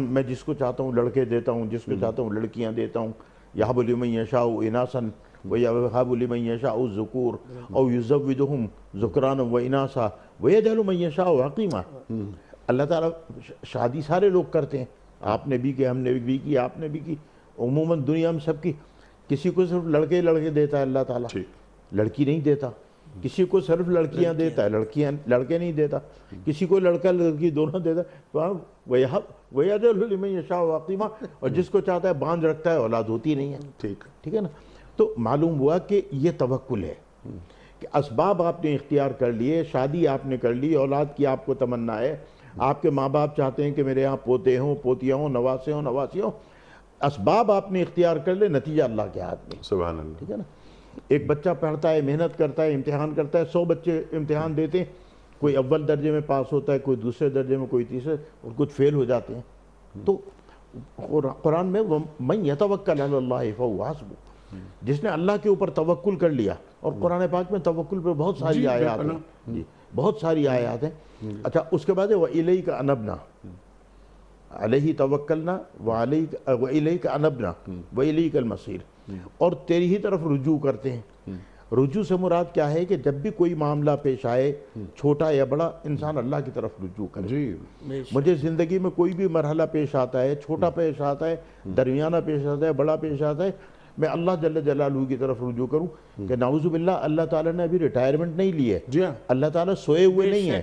میں جس کو چاہتا ہوں لڑکے دیتا ہوں، جس کو چاہتا ہوں لڑکیاں دیتا ہوں، یہب لمن یشاء اناسا ویہب لمن یشاء الذکور او یزوجہم ذکرانا واناسا ویجعل من یشاء عقیما۔ اللہ تعالیٰ شادی سارے لوگ کرتے ہیں، آپ نے بھی کی، ہم نے بھی کی، آپ نے بھی کی، عموماً دنیا میں سب کی۔ کسی کو صرف لڑکے دیتا ہے اللہ تعالیٰ، لڑکی نہیں دیتا۔ کسی کو صرف لڑکیاں دیتا ہے، لڑکے نہیں دیتا۔ کسی کو لڑکا لڑکی دونوں دیتا ہے۔ وَيَجْعَلُ لِمَن يَشَاءُ عَقِيمًا، اور جس کو چاہتا ہے باندھ رکھتا ہے، اولاد ہوتی نہیں ہے۔ ٹھیک ہے نا؟ تو معلوم ہوا کہ یہ توکل ہے کہ اسباب آپ نے اختیار کر لیے، شادی آپ نے کر لی، اولاد کی آپ کو تمنا ہے، آپ کے ماں باپ چاہتے ہیں کہ میرے یہاں پوتے ہوں، پوتیاں ہوں، نواسے ہوں، نواسی ہوں، اسباب آپ نے اختیار کر لے، نتیجہ اللہ کے ہاتھ میں۔ سبحان اللہ۔ ٹھیک ہے نا؟ ایک بچہ پڑھتا ہے، محنت کرتا ہے، امتحان کرتا ہے، 100 بچے امتحان دیتے ہیں، کوئی اول درجے میں پاس ہوتا ہے، کوئی دوسرے درجے میں، کوئی تیسرے، اور کچھ فیل ہو جاتے ہیں۔ تو قرآن میں مَن یتوکل علی اللہ فہو حسبہ، جس نے اللہ کے اوپر توکل کر لیا، اور قرآن پاک میں توکل پہ بہت ساری آیات ہیں، جی بہت ساری آیات ہیں۔ اچھا، اس کے بعد ہے وَإِلَيْكَ أَنَبْنَا، علیہ توکلنا وَإِلَيْكَ أَنَبْنَا وَإِلَيْكَ الْمَصِيرُ، اور تیری ہی طرف رجوع کرتے ہیں۔ رجوع سے مراد کیا ہے کہ جب بھی کوئی معاملہ پیش آئے، چھوٹا یا بڑا، انسان اللہ کی طرف رجوع کرے۔ جی، مجھے زندگی میں کوئی بھی مرحلہ پیش آتا ہے، چھوٹا پیش آتا ہے، درمیانہ پیش آتا ہے، بڑا پیش آتا ہے، میں اللہ جل جلالہ کی طرف رجوع کروں کہ نعوذ باللہ اللہ تعالیٰ نے ابھی ریٹائرمنٹ نہیں لی ہے، جی ہاں، اللہ تعالیٰ سوئے ہوئے نہیں ہے۔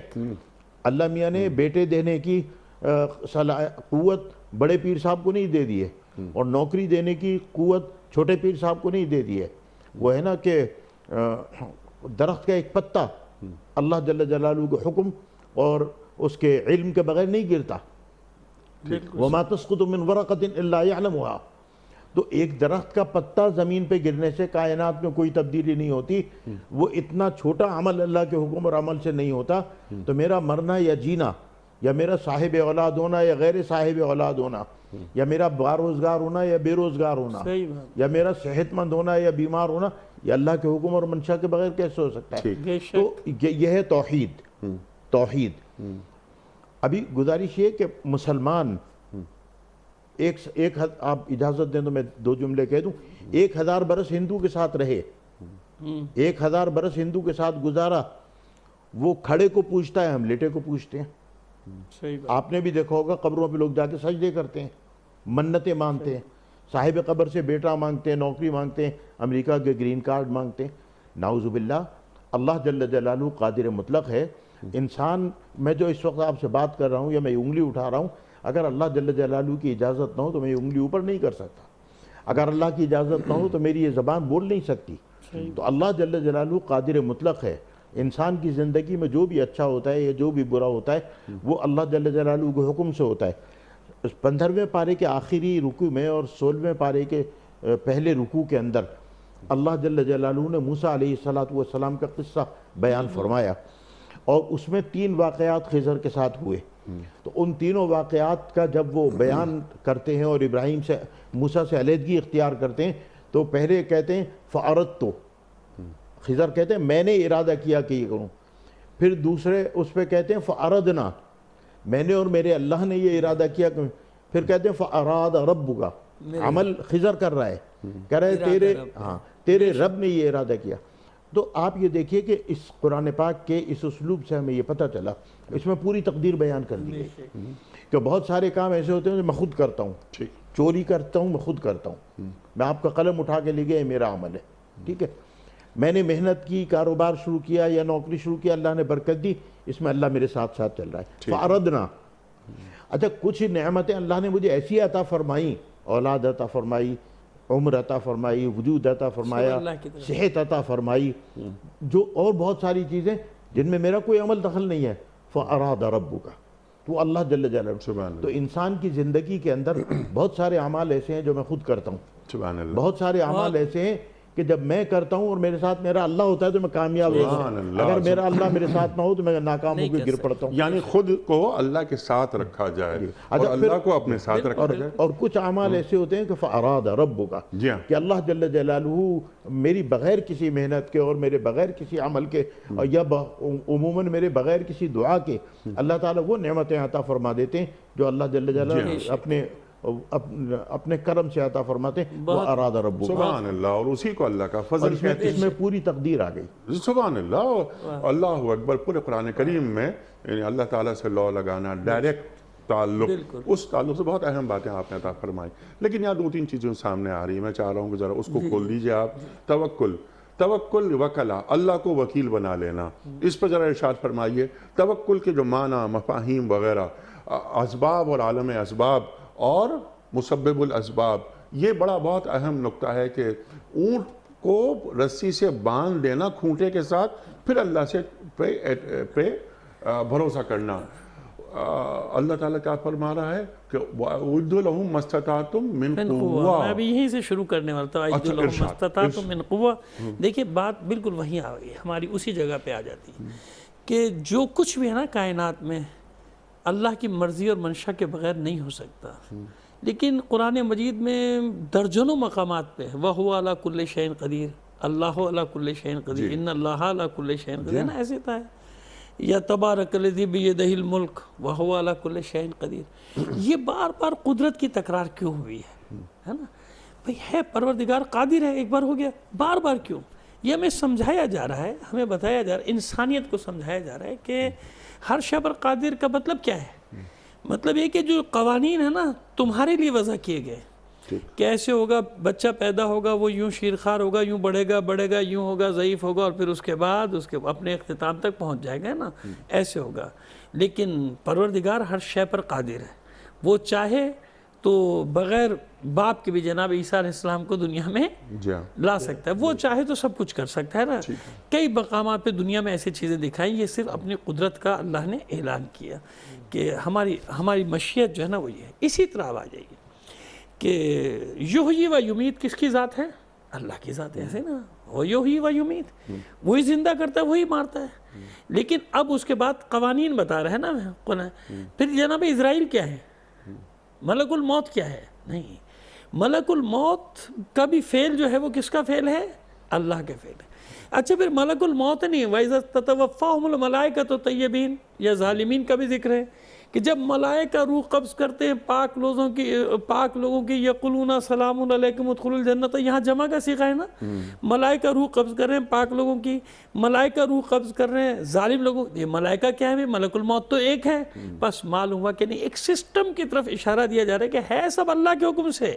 اللہ میاں نے بیٹے دینے کی قوت بڑے پیر صاحب کو نہیں دے دی ہے، اور نوکری دینے کی قوت چھوٹے پیر صاحب کو نہیں دے دی ہے۔ وہ ہے نا کہ درخت کا ایک پتا اللہ جل جلالہ کے حکم اور اس کے علم کے بغیر نہیں گرتا۔ وَمَا تَسْقُطُ مِنْ وَرَقَةٍ إِلَّا يَعْلَمُهَا، تو ایک درخت کا پتا زمین پہ گرنے سے کائنات میں کوئی تبدیلی نہیں ہوتی۔ وہ اتنا چھوٹا عمل اللہ کے حکم اور عمل سے نہیں ہوتا۔ تو میرا مرنا یا جینا، یا میرا صاحب اولاد ہونا یا غیر صاحب اولاد ہونا، یا میرا باروزگار ہونا یا بے روزگار ہونا، یا میرا صحت مند ہونا یا بیمار ہونا، یہ اللہ کے حکم اور منشا کے بغیر کیسے ہو سکتا ہے؟ تو یہ ہے توحید۔ ابھی گزارش یہ کہ مسلمان آپ اجازت دیں تو میں 2 جملے کہہ دوں۔ 1000 برس ہندو کے ساتھ رہے، 1000 برس ہندو کے ساتھ گزارا، وہ کھڑے کو پوچھتا ہے، ہم لیٹے کو پوچھتے ہیں۔ آپ نے بھی دیکھا ہوگا قبروں پہ لوگ جا کے سجدے کرتے ہیں، منتیں مانگتے ہیں، صاحب قبر سے بیٹا مانگتے ہیں، نوکری مانگتے ہیں، امریکہ کے گرین کارڈ مانگتے ہیں۔ نعوذ باللہ، اللہ جل جلالہ قادر مطلق ہے۔ انسان، میں جو اس وقت آپ سے بات کر رہا ہوں یا میں انگلی اٹھا رہا ہوں، اگر اللہ جل جلالہ کی اجازت نہ ہو تو میں یہ انگلی اوپر نہیں کر سکتا، اگر اللہ کی اجازت نہ ہو تو میری یہ زبان بول نہیں سکتی۔ تو اللہ جل جلالہ قادر مطلق ہے۔ انسان کی زندگی میں جو بھی اچھا ہوتا ہے یا جو بھی برا ہوتا ہے وہ اللہ جل جلالہ کے حکم سے ہوتا ہے۔ 15ویں پارے کے آخری رکوع میں اور 16ویں پارے کے پہلے رکوع کے اندر اللہ جل جلالہ نے موسیٰ علیہ السلام کا قصہ بیان فرمایا، اور اس میں 3 واقعات خضر کے ساتھ ہوئے۔ تو ان تینوں واقعات کا جب وہ بیان کرتے ہیں اور ابراہیم سے، موسیٰ سے علیحدگی اختیار کرتے ہیں، تو پہلے کہتے ہیں فَأَرَدْتُ، خضر کہتے ہیں میں نے ارادہ کیا کہ یہ کروں۔ پھر دوسرے اس پہ کہتے ہیں فَأَرَدْنَا، میں نے اور میرے اللہ نے یہ ارادہ کیا کہ، پھر کہتے ہیں فَأَرَادَ رَبُّكَ، عمل خضر کر رہا ہے، کہہ رہے تیرے رب نے یہ ارادہ کیا۔ تو آپ یہ دیکھیے کہ اس قرآن پاک کے اس اسلوب سے ہمیں یہ پتہ چلا، اس میں پوری تقدیر بیان کر دی گئی کہ بہت سارے کام ایسے ہوتے ہیں جو میں خود کرتا ہوں، چوری کرتا ہوں میں خود کرتا ہوں، میں آپ کا قلم اٹھا کے لے گیا، یہ میرا عمل ہے، ٹھیک ہے، میں نے محنت کی، کاروبار شروع کیا یا نوکری شروع کیا، اللہ نے برکت دی، اس میں اللہ میرے ساتھ ساتھ چل رہا ہے۔ فَأَرَدْنَا، اچھا کچھ نعمتیں اللہ نے مجھے ایسی عطا فرمائی، اولاد عطا فرمائی، عمر عطا فرمائی، وجود عطا فرمایا، صحت عطا فرمائی، جو اور بہت ساری چیزیں جن میں میرا کوئی عمل دخل نہیں ہے، فَأَرَادَ رَبُّكَ، تو اللہ جل جلالہ۔ تو انسان کی زندگی کے اندر بہت سارے اعمال ایسے ہیں جو میں خود کرتا ہوں، بہت سارے اعمال ایسے ہیں کہ جب میں کرتا ہوں اور میرے ساتھ میرا اللہ ہوتا ہے تو میں کامیاب ہوتا ہوں، اگر میرا اللہ میرے ساتھ نہ ہو تو میں ناکام ہو کے گر پڑتا ہوں۔ یعنی خود کو اللہ کے ساتھ رکھا جائے اور اللہ کو اپنے ساتھ رکھا جائے۔ اور کچھ اعمال ایسے ہوتے ہیں کہ فَأَرَادَ رَبُّكَ، جی ہاں، کہ اللہ جل جلالہ میری بغیر کسی محنت کے اور میرے بغیر کسی عمل کے یا عموماً میرے بغیر کسی دعا کے اللہ تعالیٰ وہ نعمتیں عطا فرما دیتے ہیں جو اللہ جل جلالہ اپنے کرم سے عطا فرماتے ہیں۔ وہ اراد ربک، سبحان اللہ، اور اسی کو اللہ کا فضل کہتے ہیں۔ اس میں پوری تقدیر آ گئی، سبحان اللہ، اللہ اکبر۔ پورے قرآن کریم میں یعنی اللہ تعالیٰ سے لو لگانا، ڈائریکٹ تعلق، اس تعلق سے بہت اہم باتیں آپ نے عطا فرمائی۔ لیکن یہاں دو تین چیزیں سامنے آ رہی ہیں، میں چاہ رہا ہوں کہ ذرا اس کو کھول دیجئے آپ۔ توکل وکلا، اللہ کو وکیل بنا لینا، اس پر ذرا ارشاد فرمائیے۔ توکل کے جو معنی، مفاہیم وغیرہ، اسباب اور عالم اسباب اور مسبب الاسباب، یہ بڑا بہت اہم نقطہ ہے کہ اونٹ کو رسی سے باندھ دینا کھونٹے کے ساتھ، پھر اللہ سے پہ بھروسہ کرنا۔ اللہ تعالیٰ کیا فرما رہا ہے کہ وَأُعِدُّوا لَهُم مَا اسْتَطَعْتُم مِّن قُوَّةٍ۔ میں ابھی یہیں سے شروع کرنے والا تھا، وَأُعِدُّوا لَهُم مَا اسْتَطَعْتُم مِّن قُوَّةٍ۔ دیکھیں بات بالکل وہیں آ گئی، ہماری اسی جگہ پہ آ جاتی ہے کہ جو کچھ بھی ہے نا کائنات میں اللہ کی مرضی اور منشا کے بغیر نہیں ہو سکتا۔ لیکن قرآن مجید میں درجنوں مقامات پہ وَهُوَ عَلَى كُلِّ شَيْءٍ قَدِيرٌ، اللہ عَلَى كُلِّ شَيْءٍ قَدِيرٌ، إِنَّ اللَّهَ عَلَى كُلِّ شَيْءٍ قَدِيرٌ، نا ایسے تھا ہے، یا تبارک الذی بیدہ الملک وہو علی کل شیء قدیر۔ یہ بار بار قدرت کی تکرار کیوں ہوئی ہے نا؟ بھئی ہے پروردگار قادر ہے، ایک بار ہو گیا، بار بار کیوں؟ یہ ہمیں سمجھایا جا رہا ہے، ہمیں بتایا جا رہا ہے، انسانیت کو سمجھایا جا رہا ہے کہ ہر شے پر قادر کا مطلب کیا ہے؟ مطلب یہ کہ جو قوانین ہیں نا تمہارے لیے وضع کیے گئے، کیسے ہوگا، بچہ پیدا ہوگا وہ یوں شیرخوار ہوگا، یوں بڑھے گا، یوں ہوگا، ضعیف ہوگا، اور پھر اس کے بعد اس کے اپنے اختتام تک پہنچ جائے گا نا، ایسے ہوگا۔ لیکن پروردگار ہر شے پر قادر ہے، وہ چاہے تو بغیر باپ کے بھی جناب عیسیٰ علیہ السلام کو دنیا میں لا سکتا ہے، وہ چاہے تو سب کچھ کر سکتا ہے نا۔ کئی مقامات پہ دنیا میں ایسی چیزیں دکھائیں، یہ صرف اپنی قدرت کا اللہ نے اعلان کیا کہ ہماری مشیت جو ہے نا وہ یہ ہے۔ اسی طرح آ جائیے کہ یحیی و یمیت کس کی ذات ہے؟ اللہ کی ذات ہے، ایسے نا، وہ یحیی و یمیت، وہی زندہ کرتا ہے، وہی مارتا ہے۔ لیکن اب اس کے بعد قوانین بتا رہا ہے نا قرآن۔ پھر جناب اسرائیل کیا ہے؟ ملک الموت کیا ہے؟ نہیں، ملک الموت کا بھی فعل جو ہے وہ کس کا فعل ہے؟ اللہ کے فعل ہے۔ اچھا پھر ملک الموت نہیں، وَإِذَا تَتَوَفَّاهُمُ الْمَلَائِكَةُ طَيِّبِينَ، یا ظالمین کا بھی ذکر ہے کہ جب ملائکہ روح قبض کرتے ہیں پاک لوگوں کی یقولون سلام علیکم ادخلوا الجنت، یہاں جمع کا صیغہ ہے نا، ملائکہ روح قبض کر رہے ہیں پاک لوگوں کی، ملائکہ روح قبض کر رہے ہیں ظالم لوگوں، یہ ملائکہ کیا ہے؟ ملک الموت تو ایک ہے، بس معلوم ہوا کہ نہیں، ایک سسٹم کی طرف اشارہ دیا جا رہا ہے کہ ہے سب اللہ کے حکم سے،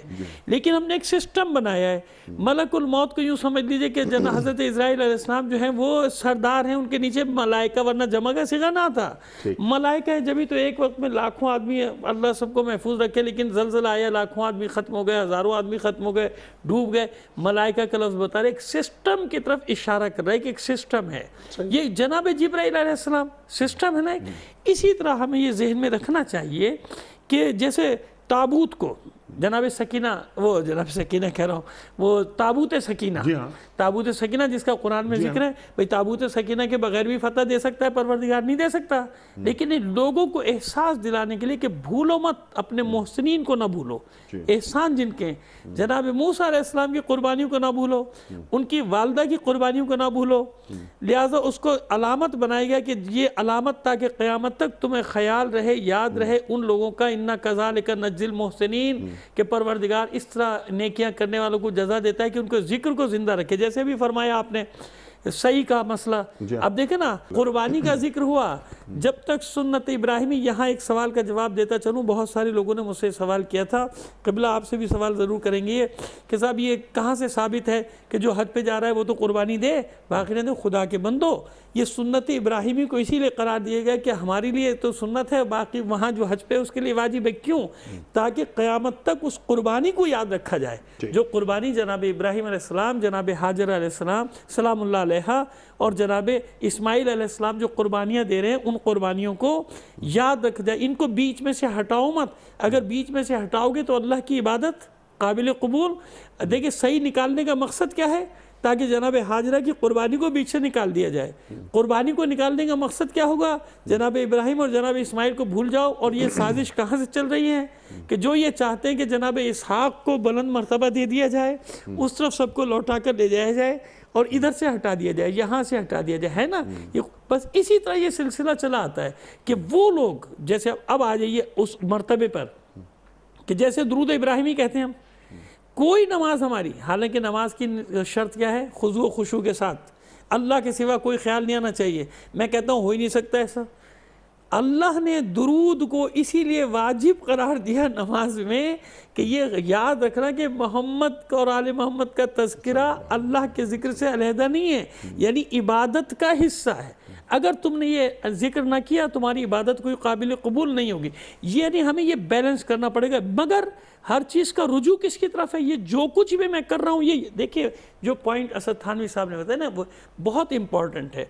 لیکن ہم نے ایک سسٹم بنایا ہے۔ ملک الموت کو یوں سمجھ لیجئے کہ جناب حضرت اسرائیل علیہ السلام جو ہیں وہ سردار ہیں، ان کے نیچے ملائکہ، ورنہ جمع کا صیغہ نہ تھا، ملائکہ ہے، جبھی تو ایک وقت میں لاکھوں آدمی، اللہ سب کو محفوظ رکھے، لیکن زلزلہ آیا، لاکھوں آدمی ختم ہو گئے، ہزاروں آدمی ختم ہو گئے، ڈوب گئے۔ ملائکہ کا لفظ بتا رہے ایک سسٹم کی طرف اشارہ کر رہا ہے کہ ایک سسٹم ہے، یہ جناب جبرائیل علیہ السلام سسٹم ہے نا۔ اسی طرح ہمیں یہ ذہن میں رکھنا چاہیے کہ جیسے تابوت کو جناب سکینہ، وہ جناب سکینہ کہہ رہا ہوں، وہ تابوت سکینہ، تابوت سکینہ جس کا قرآن میں ذکر ہے، بھئی تابوت سکینہ کے بغیر بھی فتح دے سکتا ہے پروردگار، نہیں دے سکتا، لیکن لوگوں کو احساس دلانے کے لیے کہ بھولو مت، اپنے محسنین کو نہ بھولو، احسان جن کے، جناب موسیٰ علیہ السلام کی قربانیوں کو نہ بھولو، ان کی والدہ کی قربانیوں کو نہ بھولو، لہٰذا اس کو علامت بنایا گیا کہ یہ علامت تاکہ قیامت تک تمہیں خیال رہے، یاد رہے ان لوگوں کا، اِنَّا كَذَلِكَ نَجْزِي الْمُحْسِنِينَ، کہ پروردگار اس طرح نیکیاں کرنے والوں کو جزا دیتا ہے کہ ان کو ذکر کو زندہ رکھے، جیسے بھی فرمایا آپ نے صحیح کا مسئلہ۔ اب دیکھیں نا قربانی کا ذکر ہوا، جب تک سنت ابراہیمی، یہاں ایک سوال کا جواب دیتا چلوں، بہت سارے لوگوں نے مجھ سے سوال کیا تھا، قبلہ آپ سے بھی سوال ضرور کریں گے کہ صاحب یہ کہاں سے ثابت ہے کہ جو حج پہ جا رہا ہے وہ تو قربانی دے، باقی نہیں دے، خدا کے بندو یہ سنت ابراہیمی کو اسی لیے قرار دیا گیا کہ ہمارے لیے تو سنت ہے، باقی وہاں جو حج پہ اس کے لیے واجب ہے، کیوں؟ تاکہ قیامت تک اس قربانی کو یاد رکھا جائے، جو قربانی جناب ابراہیم علیہ السلام، جناب حاجر علیہ السلام سلام اللہ علیہ اور جناب اسماعیل علیہ السلام جو قربانیاں دے رہے ہیں، ان قربانیوں کو یاد رکھ جائے، ان کو بیچ میں سے ہٹاؤ مت، اگر بیچ میں سے ہٹاؤ گے تو اللہ کی عبادت قابل قبول۔ دیکھیں صحیح نکالنے کا مقصد کیا ہے تاکہ جناب حاجرہ کی قربانی کو بیچ سے نکال دیا جائے. قربانی کو نکالنے کا مقصد کیا ہوگا؟ جناب ابراہیم اور جناب اسماعیل کو بھول جاؤ. اور یہ سازش کہاں سے چل رہی ہے کہ جو یہ چاہتے ہیں کہ جناب اسحاق کو بلند مرتبہ دے دیا جائے, اس طرف سب کو لوٹا کر لے جایا جائے اور ادھر سے ہٹا دیا جائے, یہاں سے ہٹا دیا جائے, ہے نا. بس اسی طرح یہ سلسلہ چلا آتا ہے کہ وہ لوگ جیسے اب آ جائیے اس مرتبے پر کہ جیسے درود ابراہیمی کہتے ہیں ہم, کوئی نماز ہماری, حالانکہ نماز کی شرط کیا ہے؟ خضوع و خشوع کے ساتھ, اللہ کے سوا کوئی خیال نہیں آنا چاہیے. میں کہتا ہوں ہو ہی نہیں سکتا ایسا. اللہ نے درود کو اسی لیے واجب قرار دیا نماز میں کہ یہ یاد رکھنا کہ محمد اور آل محمد کا تذکرہ اللہ کے ذکر سے علیحدہ نہیں ہے, یعنی عبادت کا حصہ ہے. اگر تم نے یہ ذکر نہ کیا تمہاری عبادت کوئی قابل قبول نہیں ہوگی. یعنی ہمیں یہ بیلنس کرنا پڑے گا. مگر ہر چیز کا رجوع کس کی طرف ہے؟ یہ جو کچھ بھی میں کر رہا ہوں, یہ دیکھیے جو پوائنٹ اسد تھانوی صاحب نے بتایا نا, وہ بہت امپورٹنٹ ہے.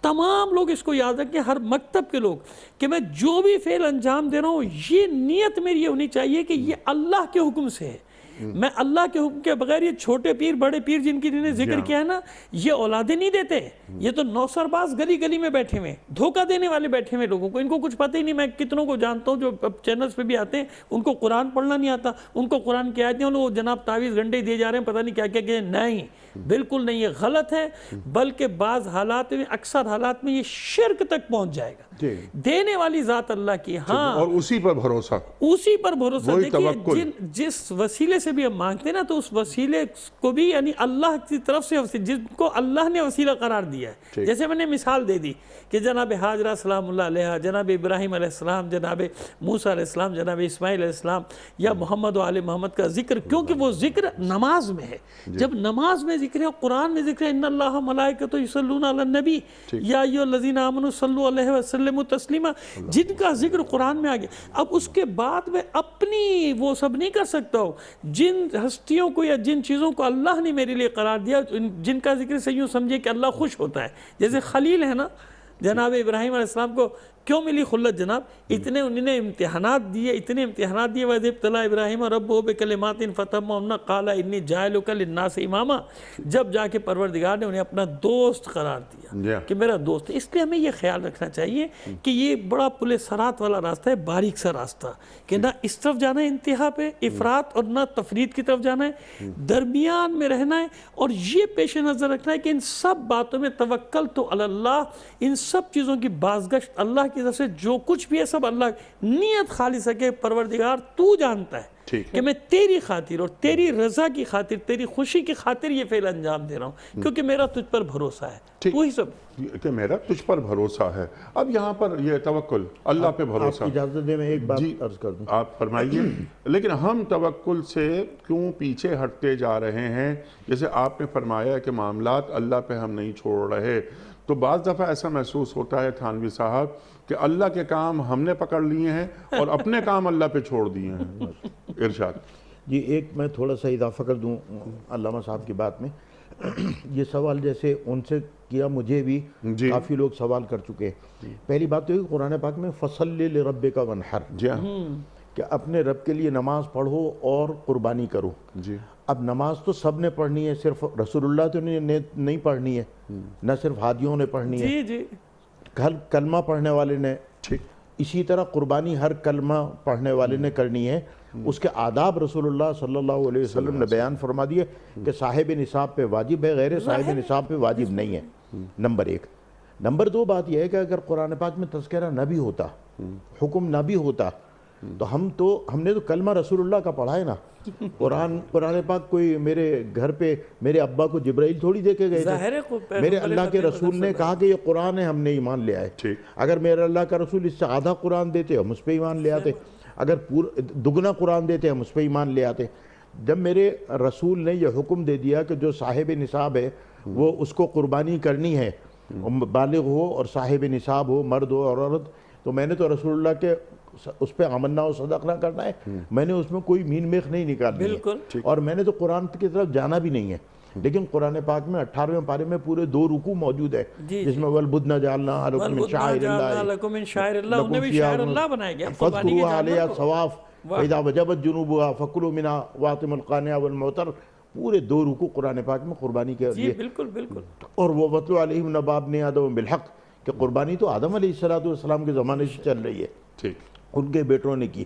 تمام لوگ اس کو یاد رکھیں, ہر مکتب کے لوگ, کہ میں جو بھی فعل انجام دے رہا ہوں یہ نیت میری یہ ہونی چاہیے کہ یہ اللہ کے حکم سے ہے. میں اللہ کے حکم کے بغیر, یہ چھوٹے پیر بڑے پیر جن کی نے ذکر کیا ہے نا, یہ اولادیں نہیں دیتے. یہ تو نوسرباز گلی گلی میں بیٹھے ہوئے, دھوکہ دینے والے بیٹھے ہوئے لوگوں کو, ان کو کچھ پتہ ہی نہیں. میں کتنوں کو جانتا ہوں جو چینلز پہ بھی آتے ہیں, ان کو قرآن پڑھنا نہیں آتا, ان کو قرآن کی آیتیں وہ جناب تعویذ گنڈے دیے جا رہے ہیں, پتہ نہیں کیا کیا کہ نہیں, بالکل نہیں, یہ غلط ہے. بلکہ بعض حالات میں, اکثر حالات میں یہ شرک تک پہنچ جائے گا. دینے والی ذات اللہ کی, ہاں, اور اسی پر بھروسہ, اسی پر بھروسہ. دیکھیے جس وسیلے سے بھی ہم مانگتے ہیں نا, تو اس وسیلے کو بھی یعنی اللہ کی طرف سے, جن کو اللہ نے وسیلہ قرار دیا ہے. جیسے میں نے مثال دے دی کہ جناب حاجرہ سلام اللہ علیہ, جناب ابراہیم علیہ السلام, جناب موسیٰ علیہ السلام, جناب اسماعیل علیہ السلام, یا محمد و آل محمد کا ذکر, کیونکہ وہ ذکر نماز میں ہے. جب نماز میں ذکر ہے, قرآن میں ذکر ہے, ان اللہ ملائکۃ یصلون علی النبی یا ایھا الذین آمنوا صلوا علیہ وسلموا تسلیما, جن کا ذکر قرآن میں آ گیا. اب اس کے بعد میں اپنی وہ سب نہیں کر سکتا ہوں. جن ہستیوں کو یا جن چیزوں کو اللہ نے میرے لیے قرار دیا, جن کا ذکر سے یوں سمجھے کہ اللہ خوش ہوتا ہے. جیسے خلیل ہے نا, جناب ابراہیم علیہ السلام کو کیوں ملی خلت؟ جناب اتنے انہوں نے امتحانات دیے, اتنے امتحانات دیے. وَإِذِ ابْتَلَىٰ إِبْرَاهِيمَ رَبُّهُ بِكَلِمَاتٍ فَأَتَمَّهُنَّ قَالَ إِنِّي جَاعِلُكَ لِلنَّاسِ إِمَامًا, جب جا کے پروردگار نے انہیں اپنا دوست قرار دیا کہ میرا دوست ہے. اس لیے ہمیں یہ خیال رکھنا چاہیے کہ یہ بڑا پل صراط والا راستہ ہے, باریک سا راستہ, کہ نہ اس طرف جانا ہے انتہا پہ افراط, اور نہ تفرید کی طرف جانا ہے, درمیان میں رہنا ہے. اور یہ پیش نظر رکھنا ہے کہ ان سب باتوں میں توکلت علی اللہ, ان سب چیزوں کی بازگشت اللہ کی طرف سے, جو کچھ بھی ہے سب اللہ. نیت خالص ہے کہ پروردگار تو جانتا ہے کہ میں تیری خاطر اور تیری رضا کی خاطر, تیری خوشی کی خاطر یہ فعل انجام دے رہا ہوں, کیونکہ میرا تجھ پر بھروسہ ہے. وہی سب کہ میرا تجھ پر بھروسہ ہے. اب یہاں پر یہ توکل, اللہ پہ بھروسہ, اجازت دیں میں ایک بات عرض کر دوں. آپ فرمائیے. لیکن ہم توکل سے کیوں پیچھے ہٹتے جا رہے ہیں؟ جیسے آپ نے فرمایا کہ معاملات اللہ پہ ہم نہیں چھوڑ رہے, تو بعض دفعہ ایسا محسوس ہوتا ہے تھانوی صاحب کہ اللہ کے کام ہم نے پکڑ لیے ہیں اور اپنے کام اللہ پہ چھوڑ دیے ہیں. ارشاد. جی ایک میں تھوڑا سا اضافہ کر دوں علامہ صاحب کی بات میں. یہ سوال جیسے ان سے کیا, مجھے بھی کافی لوگ سوال کر چکے. پہلی بات تو یہ کہ قرآن پاک میں فَصَلِّ لِرَبِّكَ وَانْحَرْ, کہ اپنے رب کے لیے نماز پڑھو اور قربانی کرو. اب نماز تو سب نے پڑھنی ہے, صرف رسول اللہ تو نہیں پڑھنی ہے, نہ صرف ہادیوں نے پڑھنی ہے, کلمہ پڑھنے والے نے, اسی طرح قربانی ہر کلمہ پڑھنے والے نے کرنی ہے. اس کے آداب رسول اللہ صلی اللہ علیہ وسلم نے بیان فرما دیے کہ صاحب نصاب پہ واجب ہے, غیر صاحب نصاب پہ واجب نہیں ہے. نمبر ایک. نمبر دو بات یہ ہے کہ اگر قرآن پاک میں تذکرہ نہ بھی ہوتا, حکم نہ بھی ہوتا, تو ہم نے تو کلمہ رسول اللہ کا پڑھا ہے نا. قرآن پاک کوئی میرے گھر پہ میرے ابا کو جبرائیل تھوڑی دے کے گئے تھے. میرے اللہ کے رسول نے کہا کہ یہ قرآن ہے, ہم نے ایمان لے آئے. اگر میرے اللہ کا رسول اس سے آدھا قرآن دیتے ہم اس پہ ایمان لے آتے, اگر دگنا قرآن دیتے ہم اس پہ ایمان لے آتے. جب میرے رسول نے یہ حکم دے دیا کہ جو صاحب نصاب ہے وہ اس کو قربانی کرنی ہے, بالغ ہو اور صاحب نصاب ہو, مرد ہو اور عورت, تو میں نے تو رسول اللہ کے اس پہ آمنا و صدقنا کرنا ہے. میں نے اس میں کوئی مین میخ نہیں نکالنی ہے, اور میں نے تو قرآن کی طرف جانا بھی نہیں ہے. لیکن قرآن پاک میں 18ویں پارے میں پورے 2 رکوع موجود ہے جس میں وَالْبُدْنَ جَعَلْنَا لَكُم مِّن شَعَائِرِ اللَّهِ انہیں بھی شاعر اللہ بنایا گیا. فَاذْكُرُوهَا عَلَيْهَا صَوَافَ فَإِذَا وَجَبَتْ جُنُوبُهَا فَكُلُوا مِنْهَا وَأَطِعِمُوا الْقَانِعَ وَالْمُعْتَرَّ پورے 2 رکوع قرآن پاک میں قربانی کے جی لیے، بالکل بالکل. اور وہ وَاتْلُ عَلَيْهِمْ نَبَأَ ابْنِ آدَمَ بِالْحَقِّ کہ قربانی تو آدم علیہ السلام کے زمانے سے چل رہی ہے، ٹھیک. ان کے بیٹوں نے کی.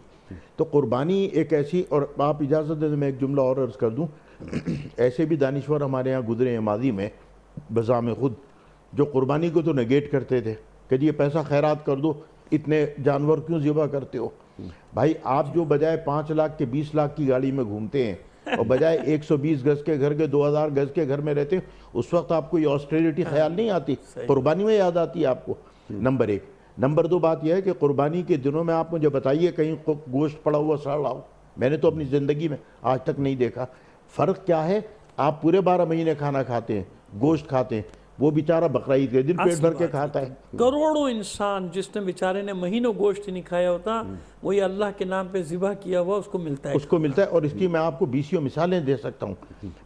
تو قربانی ایک ایسی، اور آپ اجازت دیں میں ایک جملہ اور عرض کر دوں. ایسے بھی دانشور ہمارے ہاں گزرے ہیں ماضی میں بذام خود، جو قربانی کو تو نگیٹ کرتے تھے کہ جی یہ پیسہ خیرات کر دو، اتنے جانور کیوں ذبح کرتے ہو. بھائی آپ جو بجائے 5 لاکھ کے 20 لاکھ کی گاڑی میں گھومتے ہیں اور بجائے 120 گز کے گھر کے 2000 گز کے گھر میں رہتے ہیں، اس وقت آپ کو یہ آسٹریلٹی خیال نہیں آتی، قربانی میں یاد آتی ہے آپ کو. نمبر 1. نمبر 2 بات یہ ہے کہ قربانی کے دنوں میں آپ مجھے بتائیے کہیں گوشت پڑا ہوا سڑا ہو، میں نے تو اپنی زندگی میں آج تک نہیں دیکھا. فرق کیا ہے؟ آپ پورے 12 مہینے کھانا کھاتے ہیں، گوشت کھاتے ہیں، وہ بیچارہ بقرعید کے دن پیٹ بھر کے کھاتا ہے. کروڑوں انسان جس نے بیچارے نے مہینوں گوشت نہیں کھایا ہوتا، وہی اللہ کے نام پہ ذبح کیا ہوا اس کو ملتا ہے. اس کو ملتا ہے. اور اس کی میں آپ کو 20 مثالیں دے سکتا ہوں.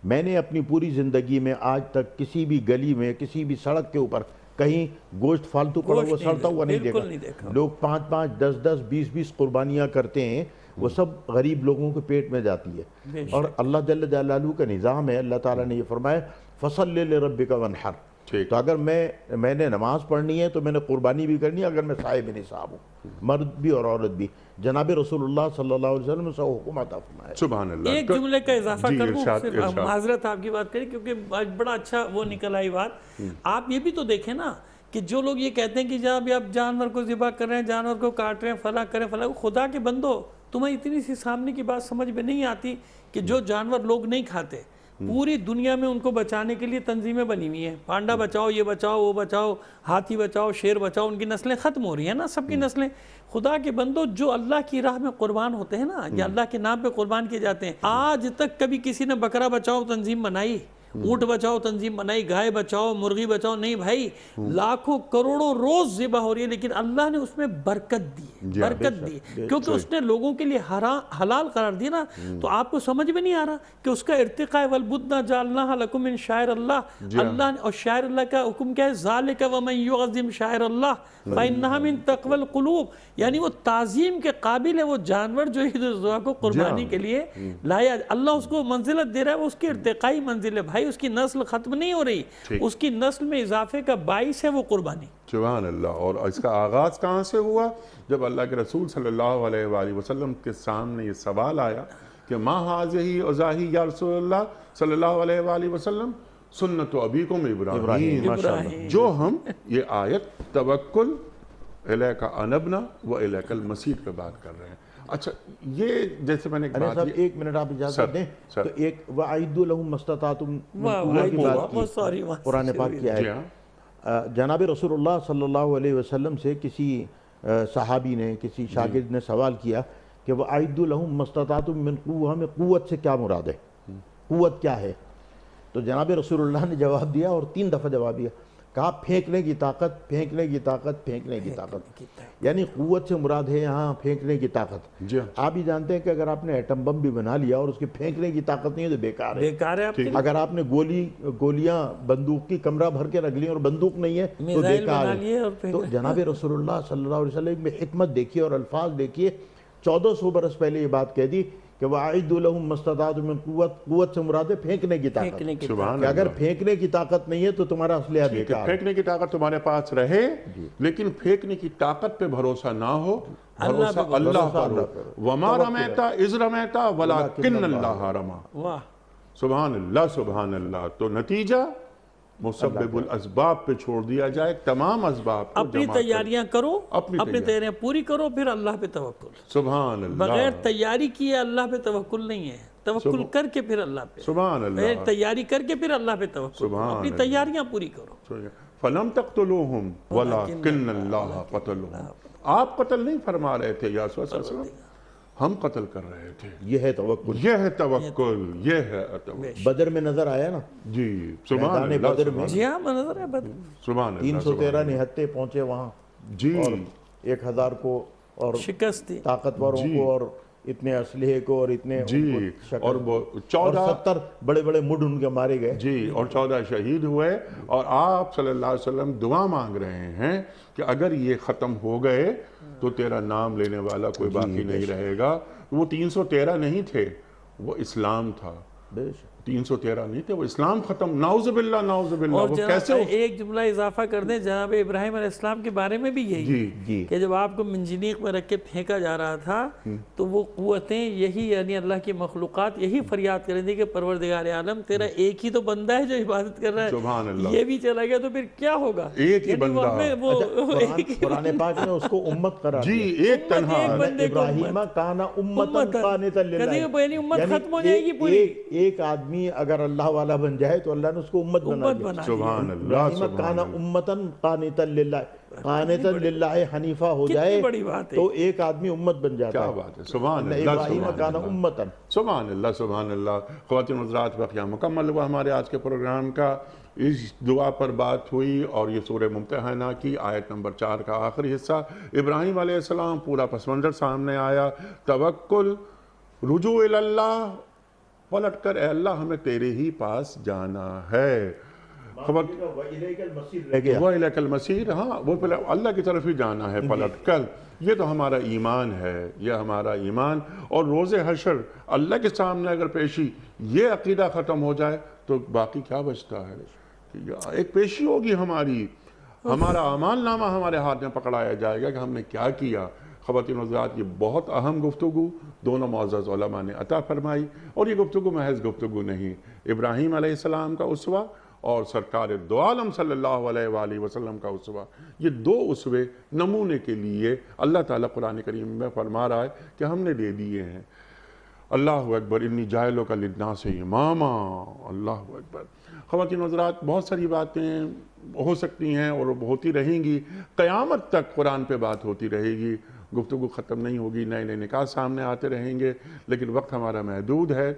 میں نے اپنی پوری زندگی میں آج تک کسی بھی گلی میں، کسی بھی سڑک کے اوپر کہیں گوشت فالتو پڑا ہوا سڑتا ہوا نہیں دیکھا. لوگ 5-5 10-10 20-20 قربانیاں کرتے ہیں، وہ سب غریب لوگوں کے پیٹ میں جاتی ہے. اور اللہ جل جلالہ کا نظام ہے، اللہ تعالیٰ نے یہ فرمایا فَصَلِّ لِرَبِّكَ وَانْحَرْ. تو اگر میں نے نماز پڑھنی ہے تو میں نے قربانی بھی کرنی ہے، اگر میں صاحب نصاب ہوں، مرد بھی اور عورت بھی. جناب رسول اللہ صلی اللہ علیہ وسلم سے حکم عطا فرمایا. سبحان اللہ. ایک جملے کا اضافہ جی، کر دوں، ارشاد، صرف ارشاد. معذرت آپ کی بات کریں کیونکہ آج بڑا اچھا وہ نکل آئی بات. آپ یہ بھی تو دیکھیں نا کہ جو لوگ یہ کہتے ہیں کہ جب آپ جانور کو ذبح کر رہے ہیں، جانور کو کاٹ رہے ہیں، فلاں کریں فلاں، خدا کے بندو تمہیں اتنی سی سامنے کی بات سمجھ میں نہیں آتی کہ جو جانور لوگ نہیں کھاتے، پوری دنیا میں ان کو بچانے کے لیے تنظیمیں بنی ہوئی ہیں. پانڈا بچاؤ، یہ بچاؤ، وہ بچاؤ، ہاتھی بچاؤ، شیر بچاؤ. ان کی نسلیں ختم ہو رہی ہیں نا، سب کی نسلیں. خدا کے بندو جو اللہ کی راہ میں قربان ہوتے ہیں نا، یا اللہ کے نام پہ قربان کیے جاتے ہیں، آج تک کبھی کسی نے بکرا بچاؤ تنظیم بنائی، اونٹ بچاؤ تنظیم بنائی، گائے بچاؤ، مرغی بچاؤ؟ نہیں بھائی. لاکھوں کروڑوں روز ذبح ہو رہی ہے، لیکن اللہ نے اس میں برکت دی، برکت دی، کیونکہ اس نے لوگوں کے لیے حلال قرار دیا نا. تو آپ کو سمجھ میں نہیں آ رہا کہ اس کا ارتقاء والبدنہ جعلناہا لکم من شعائر اللہ. اللہ نے، اور شاعر اللہ کا حکم کیا ہے؟ ذالک ومن یعظم شعائر اللہ فإنہا من تقوی القلوب. یعنی وہ تعظیم کے قابل ہے وہ جانور جو عید الضحیٰ کو قربانی کے لیے لایا. اللہ اس کو منزلت دے رہا ہے، وہ اس کی ارتقائی منزل ہے بھائی. اس کی نسل ختم نہیں ہو رہی، اس کی نسل میں اضافے کا باعث ہے وہ قربانی. سبحان اللہ. اور اس کا آغاز کہاں سے ہوا؟ جب اللہ کے رسول صلی اللہ علیہ وآلہ وسلم کے سامنے یہ سوال آیا کہ ما ھذہ اضاحی یا رسول اللہ صلی اللہ علیہ وآلہ وسلم؟ سنت ابیکم ابراہیم. جو ہم یہ آیت توکل الیک انبنا و الیک المصیر پہ بات کر رہے ہیں. اچھا، یہ جیسے میں نے ایک منٹ آپ اجازت دیں تو ایک وَأَعِدُّوا لَهُم مَّا اسْتَطَعْتُم کی بات کی قرآن پاک کی آیت. جناب رسول اللہ صلی اللہ علیہ وسلم سے کسی صحابی نے، کسی شاگرد نے سوال کیا کہ وَأَعِدُّوا لَهُم مَّا اسْتَطَعْتُم مِّن قُوَّةٍ. ہمیں قوت سے کیا مراد ہے؟ قوت کیا ہے؟ تو جناب رسول اللہ نے جواب دیا، اور 3 دفعہ جواب دیا. کہا پھینکنے کی طاقت، پھینکنے کی طاقت، پھینکنے کی طاقت. یعنی قوت سے مراد ہے یہاں پھینکنے کی طاقت. آپ ہی جانتے ہیں کہ اگر آپ نے ایٹم بم بھی بنا لیا اور اس کے پھینکنے کی طاقت نہیں ہے تو بیکار ہے. اگر آپ نے گولیاں بندوق کی کمرہ بھر کے رکھ لی اور بندوق نہیں ہے تو بیکار ہے. تو جناب رسول اللہ صلی اللہ علیہ وسلم میں حکمت دیکھیے اور الفاظ دیکھیے. 1400 برس پہلے یہ بات کہہ دی کہ وَأَعِدُّوا لَهُم مَّا اسْتَطَعْتُم مِّن قُوَّةٍ. قوت سے مراد ہے پھینکنے کی طاقت. کہ اگر پھینکنے کی طاقت نہیں ہے تو تمہارا اسلحہ بیکار. پھینکنے کی طاقت تمہارے پاس رہے لیکن پھینکنے کی طاقت پہ بھروسہ نہ ہو، بھروسہ اللہ پر ہو. وَمَا رَمَيْتَ إِذْ رَمَيْتَ وَلَكِنَّ اللَّهَ رَمَى. سبحان اللہ، سبحان اللہ. تو نتیجہ مسبب الاسباب پہ چھوڑ دیا جائے، تمام اسباب کو اپنی تیاریاں کرو، اپنی تیاریاں پوری کرو، پھر اللہ پہ توکل. سبحان اللہ. بغیر تیاری کیے اللہ پہ توکل نہیں ہے. توکل کر کے پھر اللہ پہ. سبحان اللہ. تیاری کر کے پھر اللہ پہ توکل. اپنی تیاریاں پوری کرو. فَلَمْ تَقْتُلُوهُمْ وَلَكِنَّ اللَّهَ قَتَلُوهُمْ. آپ قتل نہیں فرما رہے تھے یا رسول اللہ صلی اللہ علیہ وسلم، ہم قتل کر رہے تھے. یہ ہے توکل، یہ ہے توکل، یہ ہے توکل. بدر میں نظر آیا نا. جی سبحان اللہ. بدر میں جی ہاں نظر ہے بدر. سبحان اللہ. 313 نہتے پہنچے وہاں جی، اور 1000 کو اور شکست دی، طاقتوروں کو اور اتنے اسلحے کو اور اتنے جی، اور وہ 70 بڑے بڑے مڈ ان کے مارے گئے. جی، اور 14 شہید ہوئے. اور آپ صلی اللہ علیہ وسلم دعا مانگ رہے ہیں کہ اگر یہ ختم ہو گئے تو تیرا نام لینے والا کوئی باقی نہیں رہے گا. وہ 313 نہیں تھے، وہ اسلام تھا. 313 نہیں تھے، وہ اسلام ختم، نعوذ باللہ نعوذ باللہ، اور وہ کیسے ایک جملہ اضافہ کر دیں، جناب ابراہیم علیہ السلام کے بارے میں بھی یہی کہ جب آپ کو منجنیق میں رکھ کے پھینکا جا رہا تھا تو وہ قوتیں یہی، یعنی اللہ کی مخلوقات یہی فریاد کریں تھی کہ پروردگار عالم تیرا ایک ہی تو بندہ ہے جو عبادت کر رہا ہے، سبحان اللہ، یہ بھی چلا گیا تو پھر کیا ہوگا؟ ایک ہی بندہ، قرآن پاک نے اس کو امت قرار دیا، جی ایک تنہا، ابراہیم کانا امتن قانتا للہ، یعنی امت ختم ہو جائے گی پوری، ایک آدمی اگر اللہ والا بن جائے تو اللہ نے اس کو امت بنا دیا. سبحان اللہ، ابراہیم کانا امتن قانتا للہ، قانتا للہ حنیفہ ہو جائے تو ایک آدمی امت بن جاتا ہے. کیا بات ہے، سبحان اللہ، ابراہیم کانا امتن، سبحان اللہ سبحان اللہ. خواتین حضرات، وقت مکمل ہوا ہمارے آج کے پروگرام کا. اس دعا پر بات ہوئی اور یہ سورہ ممتحنہ کی آیت نمبر 4 کا آخری حصہ، ابراہیم علیہ السلام، پورا پس منظر سامنے آیا. توکل، رجوع اللہ، پلٹ کر اے اللہ ہمیں تیرے ہی پاس جانا ہے. وَإِلَيْكَ الْمَصِيرُ، ہاں وہ اللہ کی طرف ہی جانا ہے پلٹ کر. یہ تو ہمارا ایمان ہے، یہ ہمارا ایمان. اور روز حشر اللہ کے سامنے اگر پیشی یہ عقیدہ ختم ہو جائے تو باقی کیا بچتا ہے؟ ایک پیشی ہوگی ہماری، ہمارا اعمال نامہ ہمارے ہاتھ میں پکڑایا جائے گا کہ ہم نے کیا کیا. خواتین حضرات، یہ بہت اہم گفتگو دونوں معزز علماء نے عطا فرمائی، اور یہ گفتگو محض گفتگو نہیں، ابراہیم علیہ السلام کا اسوہ اور سرکار دو عالم صلی اللہ علیہ وآلہ وسلم کا اسوہ، یہ دو اسوے نمونے کے لیے اللہ تعالیٰ قرآن کریم میں فرما رہا ہے کہ ہم نے دے دیے ہیں. اللہ اکبر، انی جاعلک للناس اماما، اللہ اکبر. خواتین حضرات، بہت ساری باتیں ہو سکتی ہیں اور ہوتی رہیں گی، قیامت تک قرآن پہ بات ہوتی رہے گی، گفتگو ختم نہیں ہوگی، نئے نئے نکات سامنے آتے رہیں گے، لیکن وقت ہمارا محدود ہے.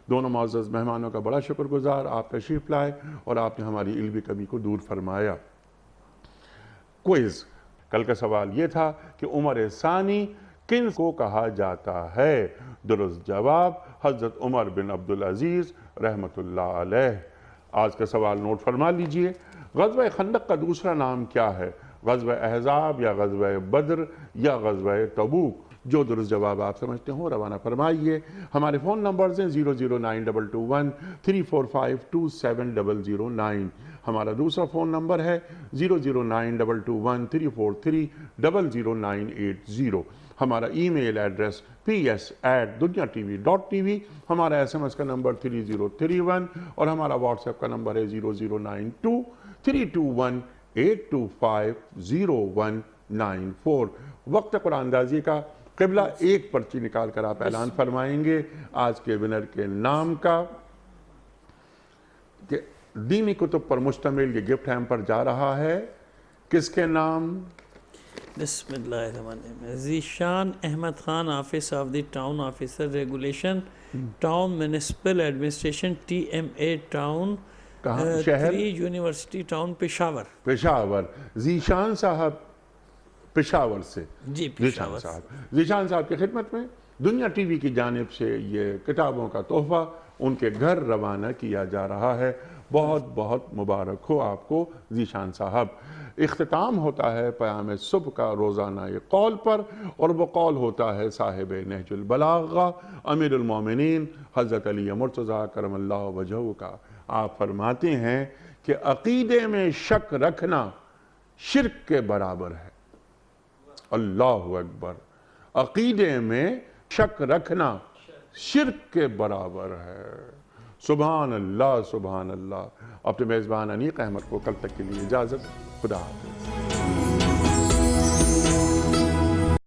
دونوں معزز مہمانوں کا بڑا شکر گزار، آپ تشریف لائے اور آپ نے ہماری علمی کمی کو دور فرمایا. کوئز، کل کا سوال یہ تھا کہ عمر ثانی کن کو کہا جاتا ہے؟ درست جواب حضرت عمر بن عبدالعزیز رحمۃ اللہ علیہ. آج کا سوال نوٹ فرما لیجئے. غزوہ خندق کا دوسرا نام کیا ہے؟ غزوہ احزاب یا غزوہ بدر یا غزوہ تبوک؟ جو درست جواب آپ سمجھتے ہوں روانہ فرمائیے. ہمارے فون نمبرز ہیں 00921 345 27 ہمارا دوسرا فون نمبر ہے 00921 343 00980. ہمارا ای میل ایڈریس ps@duniatv.tv. ہمارا SMS کا نمبر 3031 اور ہمارا واٹس ایپ کا نمبر ہے 0092 321 825 0194. وقت قرآن اندازی کا قبلہ ایک پرچی نکال کر آپ اعلان فرمائیں گے آج کے ونر کے نام کا، کہ دینی کتب پر مشتمل یہ گفٹ ہیمپر جا رہا ہے. کس کے نام؟ بسم اللہ الرحمن الرحیم. Zeeshan Ahmed Khan, office of the town officer regulation, town municipal administration, TMA town, شہر یونیورسٹی ٹاؤن، پشاور. پشاور. ذیشان صاحب پشاور سے. جی ذیشان صاحب، ذیشان صاحب کی خدمت میں دنیا ٹی وی کی جانب سے یہ کتابوں کا تحفہ ان کے گھر روانہ کیا جا رہا ہے. بہت بہت مبارک ہو آپ کو ذیشان صاحب. اختتام ہوتا ہے پیام صبح کا روزانہ یہ قول پر، اور وہ قول ہوتا ہے صاحب نہج البلاغہ امیر المومنین حضرت علی مرتضیٰ کرم اللہ وجہہ کا. آپ فرماتے ہیں کہ عقیدے میں شک رکھنا شرک کے برابر ہے. اللہ اکبر. عقیدے میں شک رکھنا شرک کے برابر ہے. سبحان اللہ سبحان اللہ. اپنے میزبان انیق احمد کو کل تک کے لیے اجازت. خدا حافظ.